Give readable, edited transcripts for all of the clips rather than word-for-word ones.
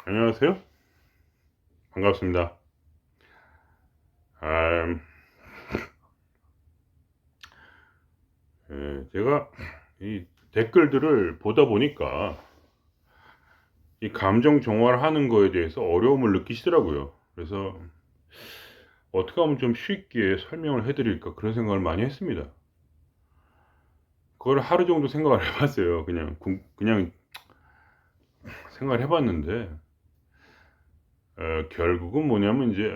안녕하세요. 반갑습니다. 아, 제가 이 댓글들을 보다 보니까 이 감정 정화를 하는 거에 대해서 어려움을 느끼시더라고요. 그래서 어떻게 하면 좀 쉽게 설명을 해드릴까 그런 생각을 많이 했습니다. 그걸 하루 정도 생각을 해봤어요. 그냥 생각을 해봤는데 결국은 뭐냐면 이제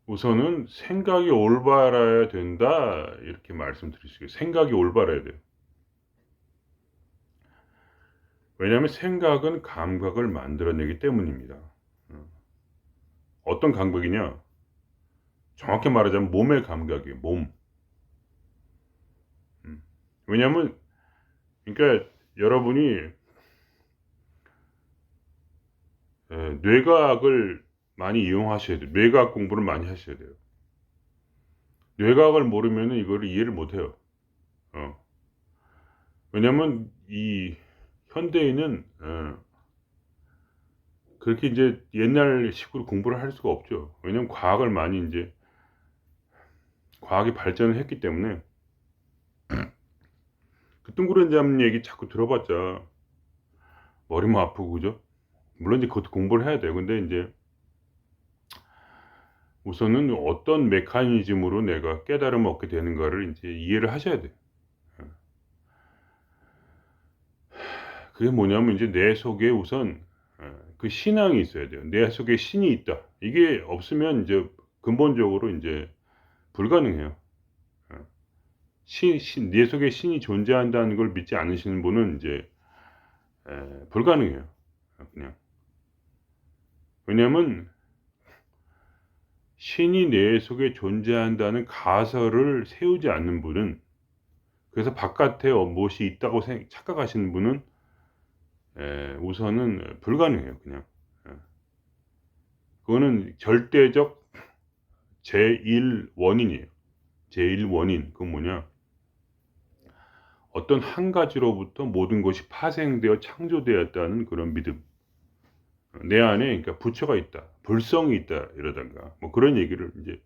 우선은 생각이 올바라야 된다 이렇게 말씀드리시고 생각이 올바라야 돼요. 왜냐하면 생각은 감각을 만들어내기 때문입니다. 어, 어떤 감각이냐? 정확히 말하자면 몸의 감각이에요. 몸. 음. 왜냐하면 그러니까 여러분이 뇌과학을 많이 이용하셔야 돼요. 뇌과학 공부를 많이 하셔야 돼요. 뇌과학을 모르면 이거를 이해를 못해요. 어. 왜냐하면 이 현대인은 그렇게 이제 옛날 식으로 공부를 할 수가 없죠. 왜냐하면 과학을 많이 이제 과학이 발전을 했기 때문에 그 둥그런 잡는 얘기 자꾸 들어봤자 머리만 아프고 그죠? 물론 이제 그것도 공부를 해야 돼요. 근데 이제 우선은 어떤 메커니즘으로 내가 깨달음을 얻게 되는가를 이제 이해를 하셔야 돼요. 예. 그게 뭐냐면 이제 내 속에 우선 그 신앙이 있어야 돼요. 내 속에 신이 있다. 이게 없으면 이제 근본적으로 이제 불가능해요. 예. 내 속에 신이 존재한다는 걸 믿지 않으시는 분은 이제 불가능해요. 그냥. 왜냐면 신이 내 속에 존재한다는 가설을 세우지 않는 분은 그래서 바깥에 무엇이 있다고 착각하시는 분은 우선은 불가능해요. 그냥 그거는 절대적 제1 원인이에요. 제1 원인 그건 뭐냐? 어떤 한 가지로부터 모든 것이 파생되어 창조되었다는 그런 믿음. 내 안에 그러니까 부처가 있다, 불성이 있다 이러던가 뭐 그런 얘기를 이제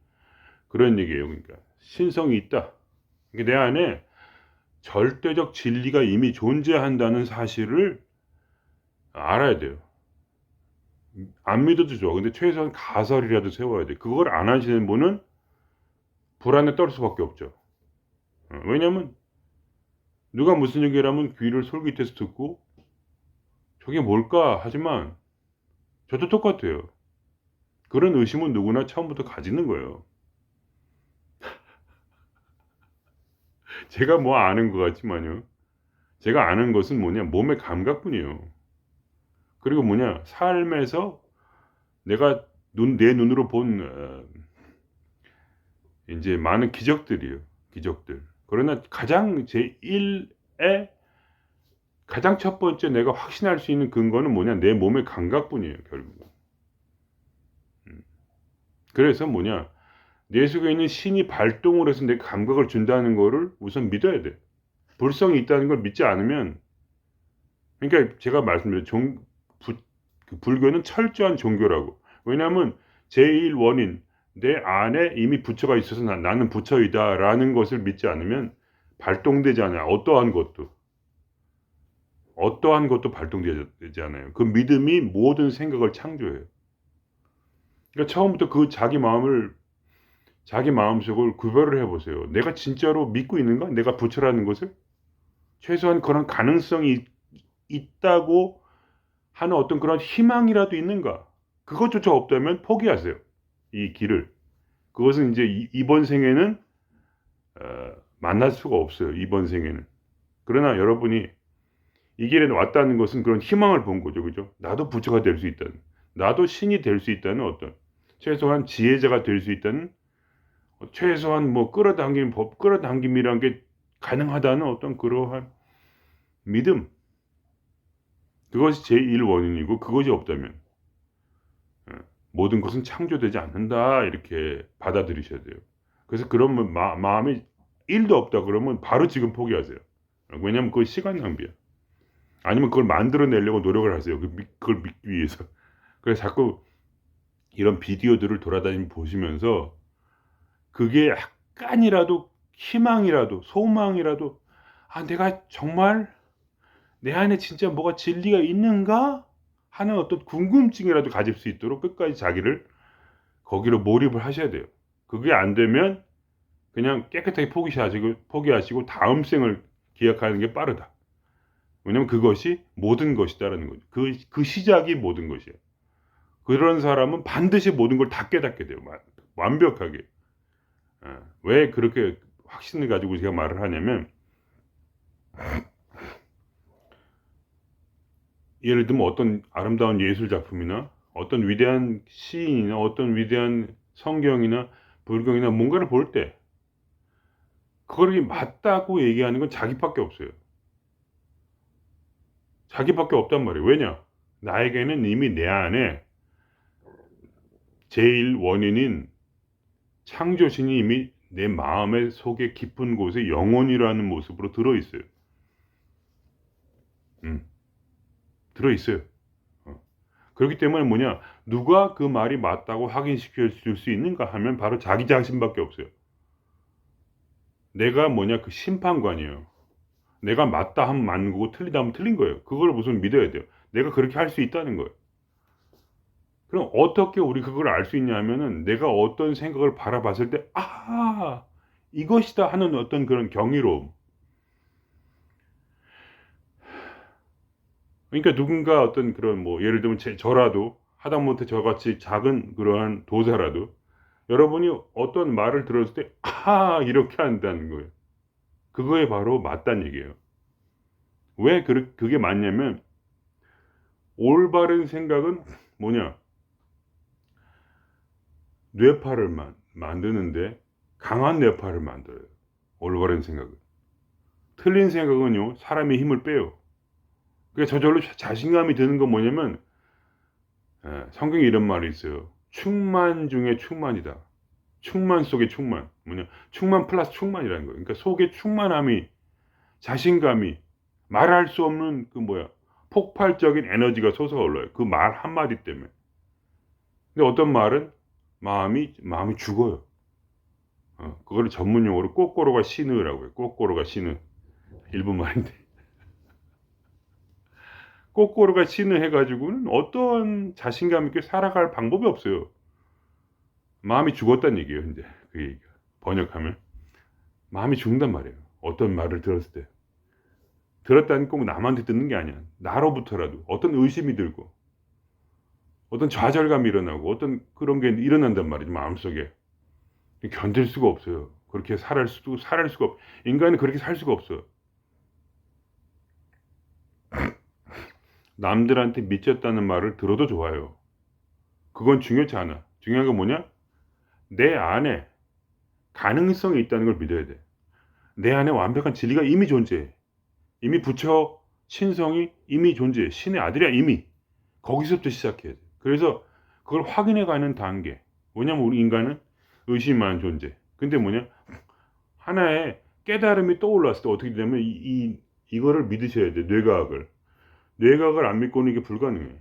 그런 얘기예요. 그러니까 신성이 있다. 그러니까 내 안에 절대적 진리가 이미 존재한다는 사실을 알아야 돼요. 안 믿어도 좋아. 근데 최소한 가설이라도 세워야 돼. 그걸 안 하시는 분은 불안에 떨 수밖에 없죠. 왜냐면 누가 무슨 얘기를 하면 귀를 솔깃해서 듣고 저게 뭘까 하지만 저도 똑같아요. 그런 의심은 누구나 처음부터 가지는 거예요. 제가 뭐 아는 것 같지만요. 제가 아는 것은 뭐냐 몸의 감각뿐이에요. 그리고 뭐냐 삶에서 내가 내 눈으로 본 이제 많은 기적들이에요. 기적들. 그러나 가장 제1의 가장 첫 번째 내가 확신할 수 있는 근거는 뭐냐? 내 몸의 감각뿐이에요, 결국은. 음. 그래서 뭐냐? 내 속에 있는 신이 발동을 해서 내 감각을 준다는 거를 우선 믿어야 돼. 불성이 있다는 걸 믿지 않으면, 그러니까 제가 말씀드린 그 불교는 철저한 종교라고. 왜냐하면 제1 원인, 내 안에 이미 부처가 있어서 나는 부처이다라는 것을 믿지 않으면 발동되지 않아요. 어떠한 것도 발동되지 않아요. 그 믿음이 모든 생각을 창조해요. 그러니까 처음부터 그 자기 마음속을 구별을 해보세요. 내가 진짜로 믿고 있는가? 내가 부처라는 것을? 최소한 그런 가능성이 있다고 하는 어떤 그런 희망이라도 있는가? 그것조차 없다면 포기하세요. 이 길을. 그것은 이제 이번 생에는 만날 수가 없어요. 이번 생에는. 그러나 여러분이 이 길에 왔다는 것은 그런 희망을 본 거죠. 그죠? 나도 부처가 될 수 있다는. 나도 신이 될 수 있다는 어떤 최소한 지혜자가 될 수 있다는 최소한 뭐 끌어당김이란 게 가능하다는 어떤 그러한 믿음. 그것이 제1 원인이고 그것이 없다면 예, 모든 것은 창조되지 않는다 이렇게 받아들이셔야 돼요. 그래서 그러면 마음이 1도 없다 그러면 바로 지금 포기하세요. 왜냐하면 그거 시간 낭비야. 아니면 그걸 만들어내려고 노력을 하세요. 그걸 믿기 위해서. 그래서 자꾸 이런 비디오들을 돌아다니며 보시면서 그게 약간이라도 희망이라도 소망이라도 내가 정말 내 안에 진짜 뭐가 진리가 있는가 하는 어떤 궁금증이라도 가질 수 있도록 끝까지 자기를 거기로 몰입을 하셔야 돼요. 그게 안 되면 그냥 깨끗하게 포기하시고 다음 생을 기약하는 게 빠르다. 왜냐면 그것이 모든 것이다라는 거죠. 그 시작이 모든 것이에요. 그런 사람은 반드시 모든 걸 다 깨닫게 돼요. 완벽하게. 왜 그렇게 확신을 가지고 제가 말을 하냐면, 예를 들면 어떤 아름다운 예술 작품이나 어떤 위대한 시인이나 어떤 위대한 성경이나 불경이나 뭔가를 볼 때 그걸 맞다고 얘기하는 건 자기밖에 없어요. 자기밖에 없단 말이에요. 왜냐? 나에게는 이미 내 안에 제일 원인인 창조신이 이미 내 마음의 속에 깊은 곳에 영혼이라는 모습으로 들어있어요. 들어있어요. 그렇기 때문에 누가 그 말이 맞다고 확인시켜 줄 수 있는가 하면 바로 자기 자신밖에 없어요. 내가 그 심판관이에요. 내가 맞다 하면 맞는 거고 틀리다 하면 틀린 거예요. 그걸 무슨 믿어야 돼요. 내가 그렇게 할 수 있다는 거예요. 그럼 어떻게 우리 그걸 알 수 있냐 하면은 내가 어떤 생각을 바라봤을 때 이것이다 하는 어떤 그런 경이로움. 그러니까 누군가 어떤 그런 예를 들면 저라도 하다못해 저같이 작은 그러한 도사라도 여러분이 어떤 말을 들었을 때 이렇게 한다는 거예요. 그거에 바로 맞다는 얘기예요. 왜 그게 맞냐면 올바른 생각은 뇌파를 만드는데 강한 뇌파를 만들어요. 올바른 생각은. 틀린 생각은요 사람의 힘을 빼요. 그러니까 저절로 자신감이 드는 건 뭐냐면 성경에 이런 말이 있어요. 충만 중에 충만이다. 충만 속에 충만. 충만 플러스 충만이라는 거예요. 그러니까 속에 충만함이 자신감이 말할 수 없는 폭발적인 에너지가 솟아올라요. 그 말 한마디 때문에. 근데 어떤 말은 마음이 죽어요. 그거를 전문 용어로 꼬꼬로가 시느라고 해요. 꼬꼬로가 시느. 일본 말인데. 꼬꼬로가 시느 해가지고는 어떤 자신감 있게 살아갈 방법이 없어요. 마음이 죽었다는 얘기예요. 이제 그 얘기가 번역하면 마음이 죽는단 말이에요. 어떤 말을 들었을 때 들었다는 꼭 남한테 듣는 게 아니야. 나로부터라도 어떤 의심이 들고 어떤 좌절감이 일어나고 어떤 그런 게 일어난단 말이죠. 마음속에 견딜 수가 없어요. 그렇게 살을 수가 인간은 그렇게 살 수가 없어요. 남들한테 미쳤다는 말을 들어도 좋아요. 그건 중요치 않아. 중요한 건 내 안에 가능성이 있다는 걸 믿어야 돼. 내 안에 완벽한 진리가 이미 존재해. 이미 부처 신성이 이미 존재해. 신의 아들이야 이미. 거기서부터 시작해야 돼. 그래서 그걸 확인해 가는 단계. 뭐냐면 우리 인간은 의심한 존재. 근데 하나의 깨달음이 떠올랐을 때 어떻게 되냐면 이거를 믿으셔야 돼. 뇌과학을 안 믿고는 이게 불가능해.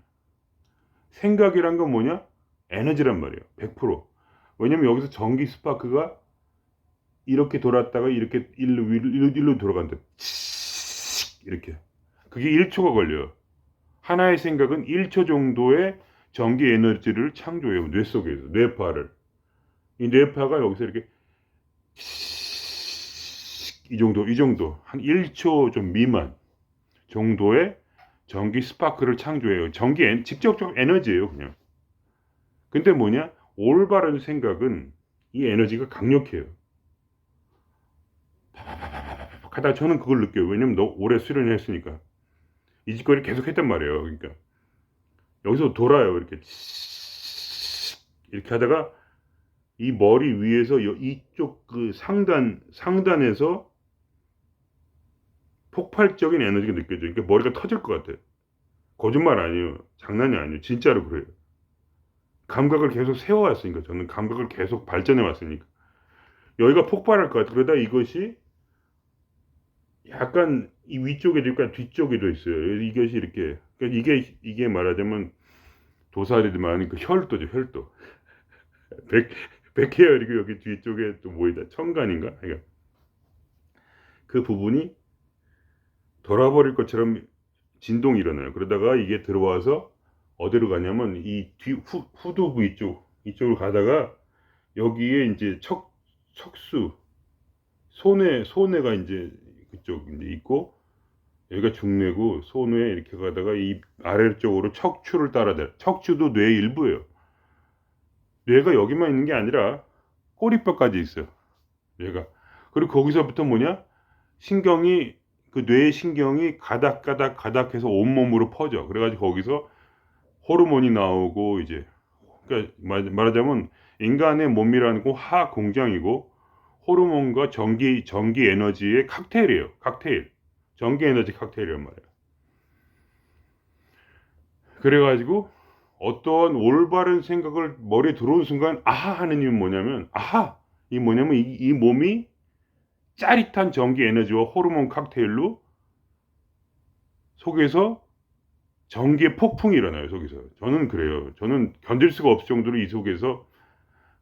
생각이란 건 에너지란 말이에요. 100%. 왜냐면 여기서 전기 스파크가 이렇게 돌았다가 이렇게 일로 돌아간다. 이렇게. 그게 1초가 걸려요. 하나의 생각은 1초 정도의 전기 에너지를 창조해요. 뇌 속에서. 뇌파를. 이 뇌파가 여기서 이렇게 이 정도. 한 1초 좀 미만 정도의 전기 스파크를 창조해요. 직접적 에너지예요, 그냥. 근데 올바른 생각은 이 에너지가 강력해요. 하다 저는 그걸 느껴요. 왜냐면 오래 수련을 했으니까. 이 짓거리 계속 했단 말이에요. 그러니까 여기서 돌아요. 이렇게 하다가 이 머리 위에서 이쪽 그 상단에서 폭발적인 에너지가 느껴져요. 그러니까 머리가 터질 것 같아요. 거짓말 아니에요. 장난이 아니에요. 진짜로 그래요. 감각을 계속 세워왔으니까 저는 감각을 계속 발전해 왔으니까 여기가 폭발할 것 같아요. 그러다 이것이 약간 이 위쪽에도 있고 뒤쪽에도 있어요. 이것이 이렇게, 그러니까 이게 말하자면 도사들이 말하는 그 혈도죠, 혈도. 백, 백해야 이렇게 여기 뒤쪽에 또 뭐이다, 천간인가? 그러니까 그 부분이 돌아버릴 것처럼 진동이 일어나요. 그러다가 이게 들어와서 어디로 가냐면 이 후두부 이쪽으로 가다가 여기에 이제 척수, 손해가 이제 그쪽 이제 있고, 여기가 중뇌고, 손에 이렇게 가다가 이 아래쪽으로 척추를 따라다. 척추도 뇌의 일부예요. 뇌가 여기만 있는 게 아니라 꼬리뼈까지 있어요. 뇌가. 그리고 거기서부터 뭐냐? 신경이, 그 뇌의 신경이 가닥가닥해서 온몸으로 퍼져. 그래가지고 거기서 호르몬이 나오고, 이제 그러니까 말하자면 인간의 몸이라는 건 화학 공장이고, 호르몬과 전기 에너지의 칵테일이에요. 칵테일. 전기 에너지 칵테일이란 말이에요. 그래가지고 어떤 올바른 생각을 머리에 들어온 순간 아하 하는 이유는 뭐냐면, 이 뭐냐면 이 몸이 짜릿한 전기 에너지와 호르몬 칵테일로 속에서 전기의 폭풍이 일어나요. 속에서. 저는 그래요. 저는 견딜 수가 없을 정도로 이 속에서,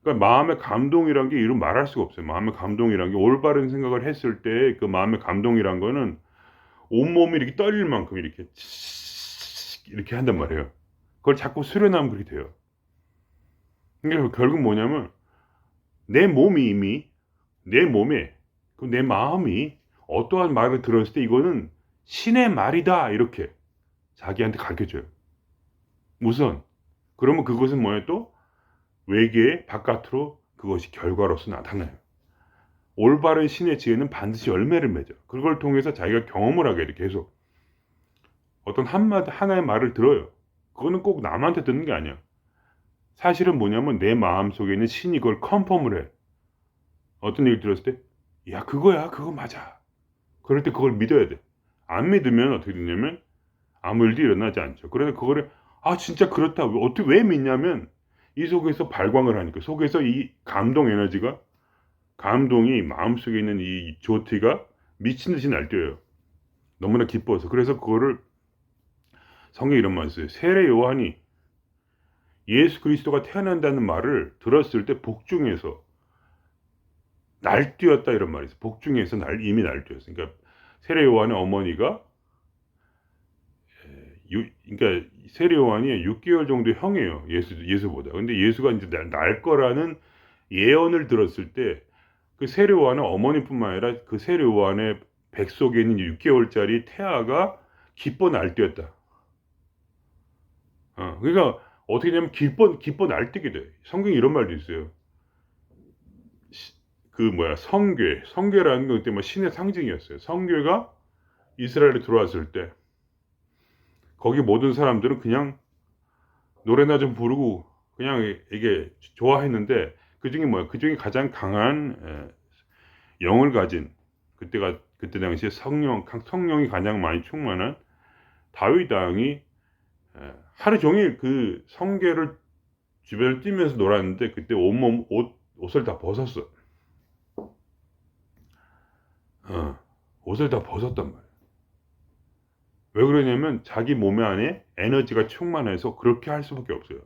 그러니까 마음의 감동이란 게 이루 말할 수가 없어요. 마음의 감동이란 게, 올바른 생각을 했을 때 그 마음의 감동이란 거는 온몸이 이렇게 떨릴 만큼 이렇게 한단 말이에요. 그걸 자꾸 수련하면 그렇게 돼요. 그러니까 결국 뭐냐면 내 몸이 이미, 내 몸에, 내 마음이 어떠한 말을 들었을 때 이거는 신의 말이다 이렇게 자기한테 가르쳐줘요. 우선. 그러면 그것은 뭐예요? 또 외계 바깥으로 그것이 결과로서 나타나요. 올바른 신의 지혜는 반드시 열매를 맺어. 그걸 통해서 자기가 경험을 하게 돼. 계속 어떤 하나의 말을 들어요. 그거는 꼭 남한테 듣는 게 아니야. 사실은 뭐냐면 내 마음 속에 있는 신이 그걸 컨펌을 해. 어떤 얘기를 들었을 때, 야, 그거야, 그거 맞아. 그럴 때 그걸 믿어야 돼. 안 믿으면 어떻게 되냐면 아무 일도 일어나지 않죠. 그래서 그거를, 진짜 그렇다. 어떻게, 왜 믿냐면 이 속에서 발광을 하니까, 속에서 이 감동이 마음속에 있는 이 조티가 미친 듯이 날뛰어요. 너무나 기뻐서. 그래서 그거를 성경에 이런 말을 써요. 세례 요한이 예수 그리스도가 태어난다는 말을 들었을 때 복중에서 날뛰었다 이런 말이 있어요. 복중에서 이미 날뛰었어요. 그러니까 세례 요한의 어머니가, 그러니까 세례 요한이 6개월 정도 형이에요. 예수보다. 근데 예수가 이제 날 거라는 예언을 들었을 때 그 세례 요한의 어머니뿐만 아니라 그 세례 요한의 뱃속에 있는 6개월짜리 태아가 기뻐 날뛰었다. 그러니까 어떻게 되냐면 기뻐 날뛰게 돼. 성경에 이런 말도 있어요. 성괴라는 건 그때 뭐 신의 상징이었어요. 성괴가 이스라엘에 들어왔을 때 거기 모든 사람들은 그냥 노래나 좀 부르고 그냥 이게 좋아했는데, 그 중에 가장 강한 영을 가진, 그때 당시에 성령이 가장 많이 충만한 다윗 왕이 하루 종일 그 성궤를 주변을 뛰면서 놀았는데, 그때 온몸 옷을 다 벗었어. 옷을 다 벗었단 말이야. 왜 그러냐면 자기 몸 안에 에너지가 충만해서 그렇게 할 수밖에 없어요.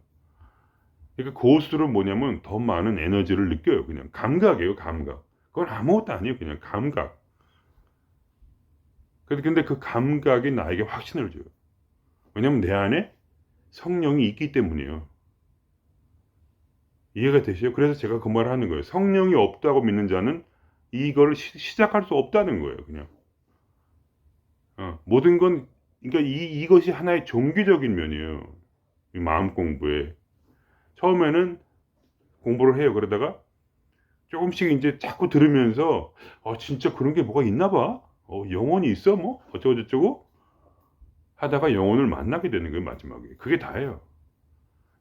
그러니까 고수는 뭐냐면 더 많은 에너지를 느껴요. 그냥 감각이에요, 감각. 그건 아무것도 아니에요. 그냥 감각. 근데 그 감각이 나에게 확신을 줘요. 왜냐면 내 안에 성령이 있기 때문이에요. 이해가 되시죠? 그래서 제가 그 말을 하는 거예요. 성령이 없다고 믿는 자는 이걸 시작할 수 없다는 거예요. 그냥. 모든 건, 그러니까 이것이 하나의 종교적인 면이에요. 이 마음 공부에. 처음에는 공부를 해요. 그러다가 조금씩 이제 자꾸 들으면서, 진짜 그런 게 뭐가 있나 봐. 영혼이 있어? 뭐? 어쩌고저쩌고? 하다가 영혼을 만나게 되는 거예요, 마지막에. 그게 다예요.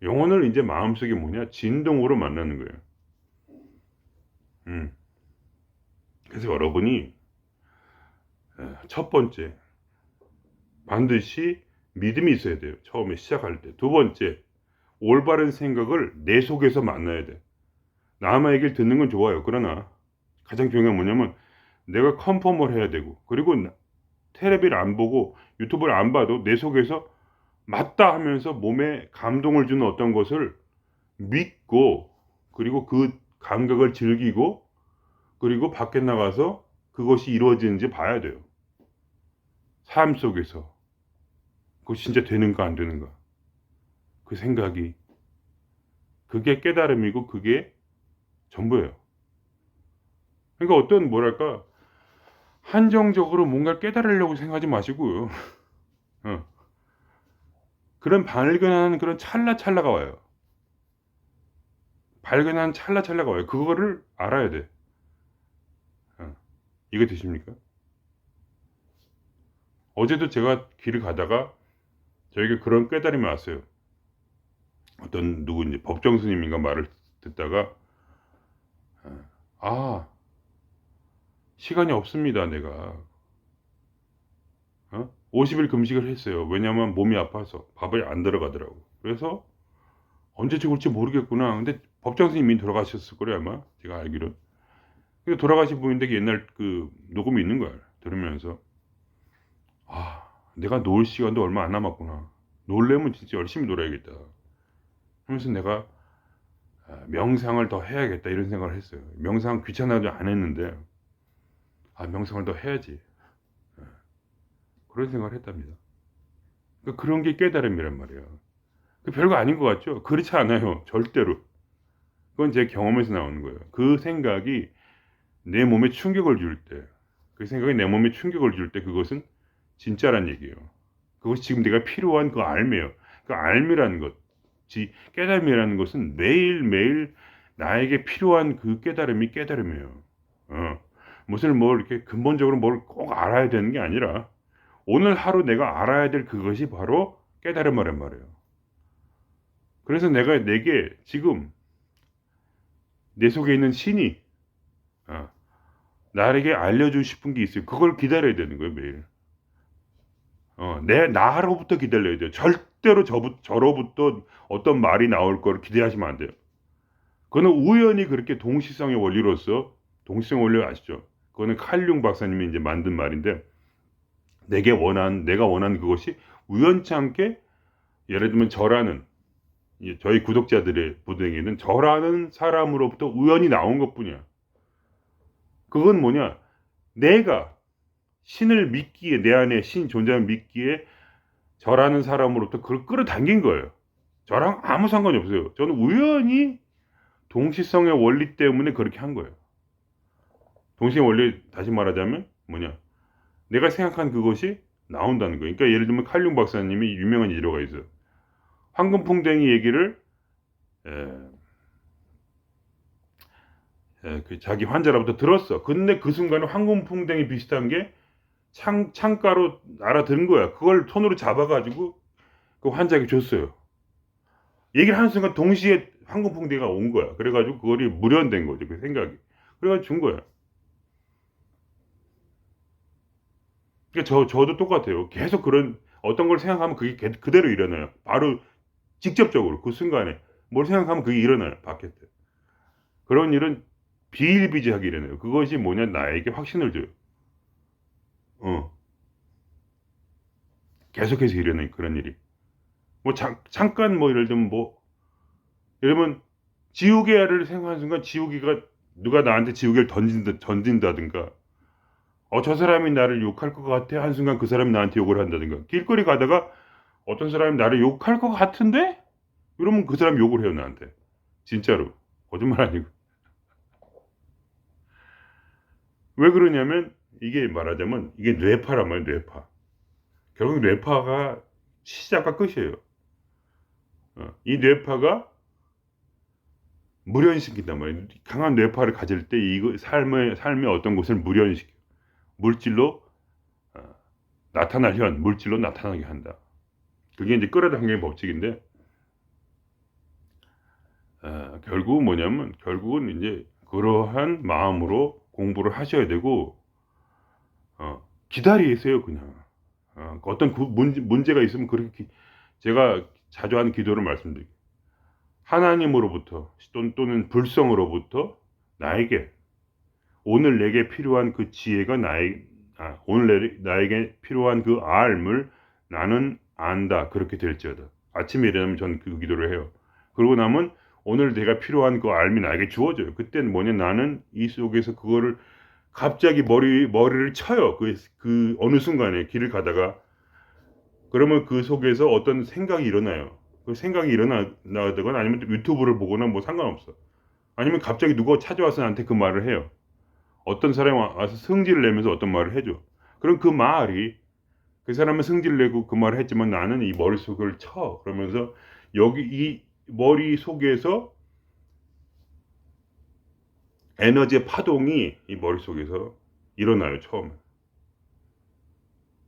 영혼을 이제 마음속에 진동으로 만나는 거예요. 음. 그래서 여러분이, 첫 번째, 반드시 믿음이 있어야 돼요. 처음에 시작할 때. 두 번째, 올바른 생각을 내 속에서 만나야 돼. 남의 얘기를 듣는 건 좋아요. 그러나 가장 중요한 건 뭐냐면 내가 컨펌을 해야 되고, 그리고 텔레비를 안 보고 유튜브를 안 봐도 내 속에서 맞다 하면서 몸에 감동을 주는 어떤 것을 믿고, 그리고 그 감각을 즐기고, 그리고 밖에 나가서 그것이 이루어지는지 봐야 돼요. 삶 속에서 그것이 진짜 되는가 안 되는가, 그 생각이, 그게 깨달음이고 그게 전부예요. 그러니까 어떤 뭐랄까 한정적으로 뭔가를 깨달으려고 생각하지 마시고요. 어. 그런 발견하는 그런 찰나찰나가 와요. 발견하는 찰나찰나가 와요. 그거를 알아야 돼. 어. 이게 되십니까? 어제도 제가 길을 가다가 저에게 그런 깨달음이 왔어요. 어떤 누구인지 법정 스님인가 말을 듣다가, 아, 시간이 없습니다. 내가 50일 금식을 했어요. 왜냐하면 몸이 아파서 밥이 안 들어가더라고. 그래서 언제 죽을지 모르겠구나. 근데 법정 스님이 돌아가셨을 거예요, 아마 제가 알기로. 근데 돌아가신 분인데 옛날 그 녹음이 있는 거야. 들으면서, 아, 내가 놀 시간도 얼마 안 남았구나. 놀려면 진짜 열심히 놀아야겠다 하면서 내가 명상을 더 해야겠다 이런 생각을 했어요. 명상 귀찮아가지고 안 했는데, 명상을 더 해야지, 그런 생각을 했답니다. 그러니까 그런 게 깨달음이란 말이에요. 그 별거 아닌 것 같죠? 그렇지 않아요. 절대로. 그건 제 경험에서 나오는 거예요. 그 생각이 내 몸에 충격을 줄 때, 그 생각이 내 몸에 충격을 줄 때 그것은 진짜란 얘기예요. 그것이 지금 내가 필요한 그 알미예요. 그 알미라는 것, 깨달음이라는 것은 매일매일 나에게 필요한 그 깨달음이 깨달음이에요. 무슨 뭐 이렇게 근본적으로 뭘 꼭 알아야 되는 게 아니라 오늘 하루 내가 알아야 될 그것이 바로 깨달음이란 말이에요. 그래서 내게 지금 내 속에 있는 신이 어, 나에게 알려주고 싶은 게 있어요. 그걸 기다려야 되는 거예요, 매일. 나로부터 기다려야 돼요. 절대로 저로부터 어떤 말이 나올 거를 기대하시면 안 돼요. 그거는 우연히 그렇게 동시성의 원리로서, 동시성 원리 아시죠? 그거는 칼융 박사님이 이제 만든 말인데, 내가 원한 그것이 우연치 않게, 예를 들면 저라는, 저희 구독자들의 부등에는 저라는 사람으로부터 우연히 나온 것뿐이야. 그건 뭐냐? 내가 신을 믿기에, 내 안에 신 존재를 믿기에 저라는 사람으로부터 그걸 끌어당긴 거예요. 저랑 아무 상관이 없어요. 저는 우연히 동시성의 원리 때문에 그렇게 한 거예요. 동시성의 원리, 다시 말하자면 뭐냐? 내가 생각한 그것이 나온다는 거예요. 그러니까 예를 들면 칼융 박사님이 유명한 예로가 있어요. 황금풍뎅이 얘기를 그 자기 환자로부터 들었어. 근데 그 순간에 황금풍뎅이 비슷한 게 창가로 알아들은 거야. 그걸 손으로 잡아가지고 그 환자에게 줬어요. 얘기를 하는 순간 동시에 황금풍뎅이가 온 거야. 그래가지고 그거를 무련된 거죠. 그 생각이. 그래가지고 준 거야. 그러니까 저도 똑같아요. 계속 그런 어떤 걸 생각하면 그게 그대로 일어나요. 바로 직접적으로 그 순간에 뭘 생각하면 그게 일어나요. 밖에. 그런 일은 비일비재하게 일어나요. 그것이 뭐냐, 나에게 확신을 줘요. 어. 계속해서 일어나요. 그런 일이. 뭐 잠깐 뭐 예를 들면 이러면 지우개를 생각하는 순간 지우개가 누가 나한테 지우개를 던진다든가, 저 사람이 나를 욕할 것 같아 한순간 그 사람이 나한테 욕을 한다든가, 길거리 가다가 어떤 사람이 나를 욕할 것 같은데 이러면 그 사람이 욕을 해요, 나한테. 진짜로. 거짓말 아니고. 왜 그러냐면 이게 말하자면 이게 뇌파란 말이에요. 뇌파. 결국 뇌파가 시작과 끝이에요. 이 뇌파가 무련시킨단 말이에요. 강한 뇌파를 가질 때 이거 삶의 어떤 것을 무련시켜. 물질로 물질로 나타나게 한다. 그게 이제 끌어당기는 법칙인데, 결국은 뭐냐면, 결국은 이제 그러한 마음으로 공부를 하셔야 되고, 기다리세요, 그냥. 어떤 문제가 있으면 그렇게, 제가 자주 하는 기도를 말씀드릴게요. 하나님으로부터 또는 불성으로부터 나에게 오늘 내게 필요한 그 지혜가 오늘 나에게 필요한 그 알을 나는 안다. 그렇게 될지어다. 아침에 일어나면 전 그 기도를 해요. 그러고 나면 오늘 내가 필요한 그 알미 나에게 주어져요. 그때는 뭐냐, 나는 이 속에서 그거를 갑자기 머리를 쳐요. 그 어느 순간에 길을 가다가, 그러면 그 속에서 어떤 생각이 일어나요. 그 생각이 일어나거나 아니면 유튜브를 보거나 뭐 상관없어. 아니면 갑자기 누가 찾아와서 나한테 그 말을 해요. 어떤 사람이 와서 성질을 내면서 어떤 말을 해줘. 그럼 그 말이, 그 사람은 성질을 내고 그 말을 했지만 나는 이 머릿속을 쳐. 그러면서 여기 이 머릿속에서 에너지의 파동이 이 머릿속에서 일어나요, 처음에.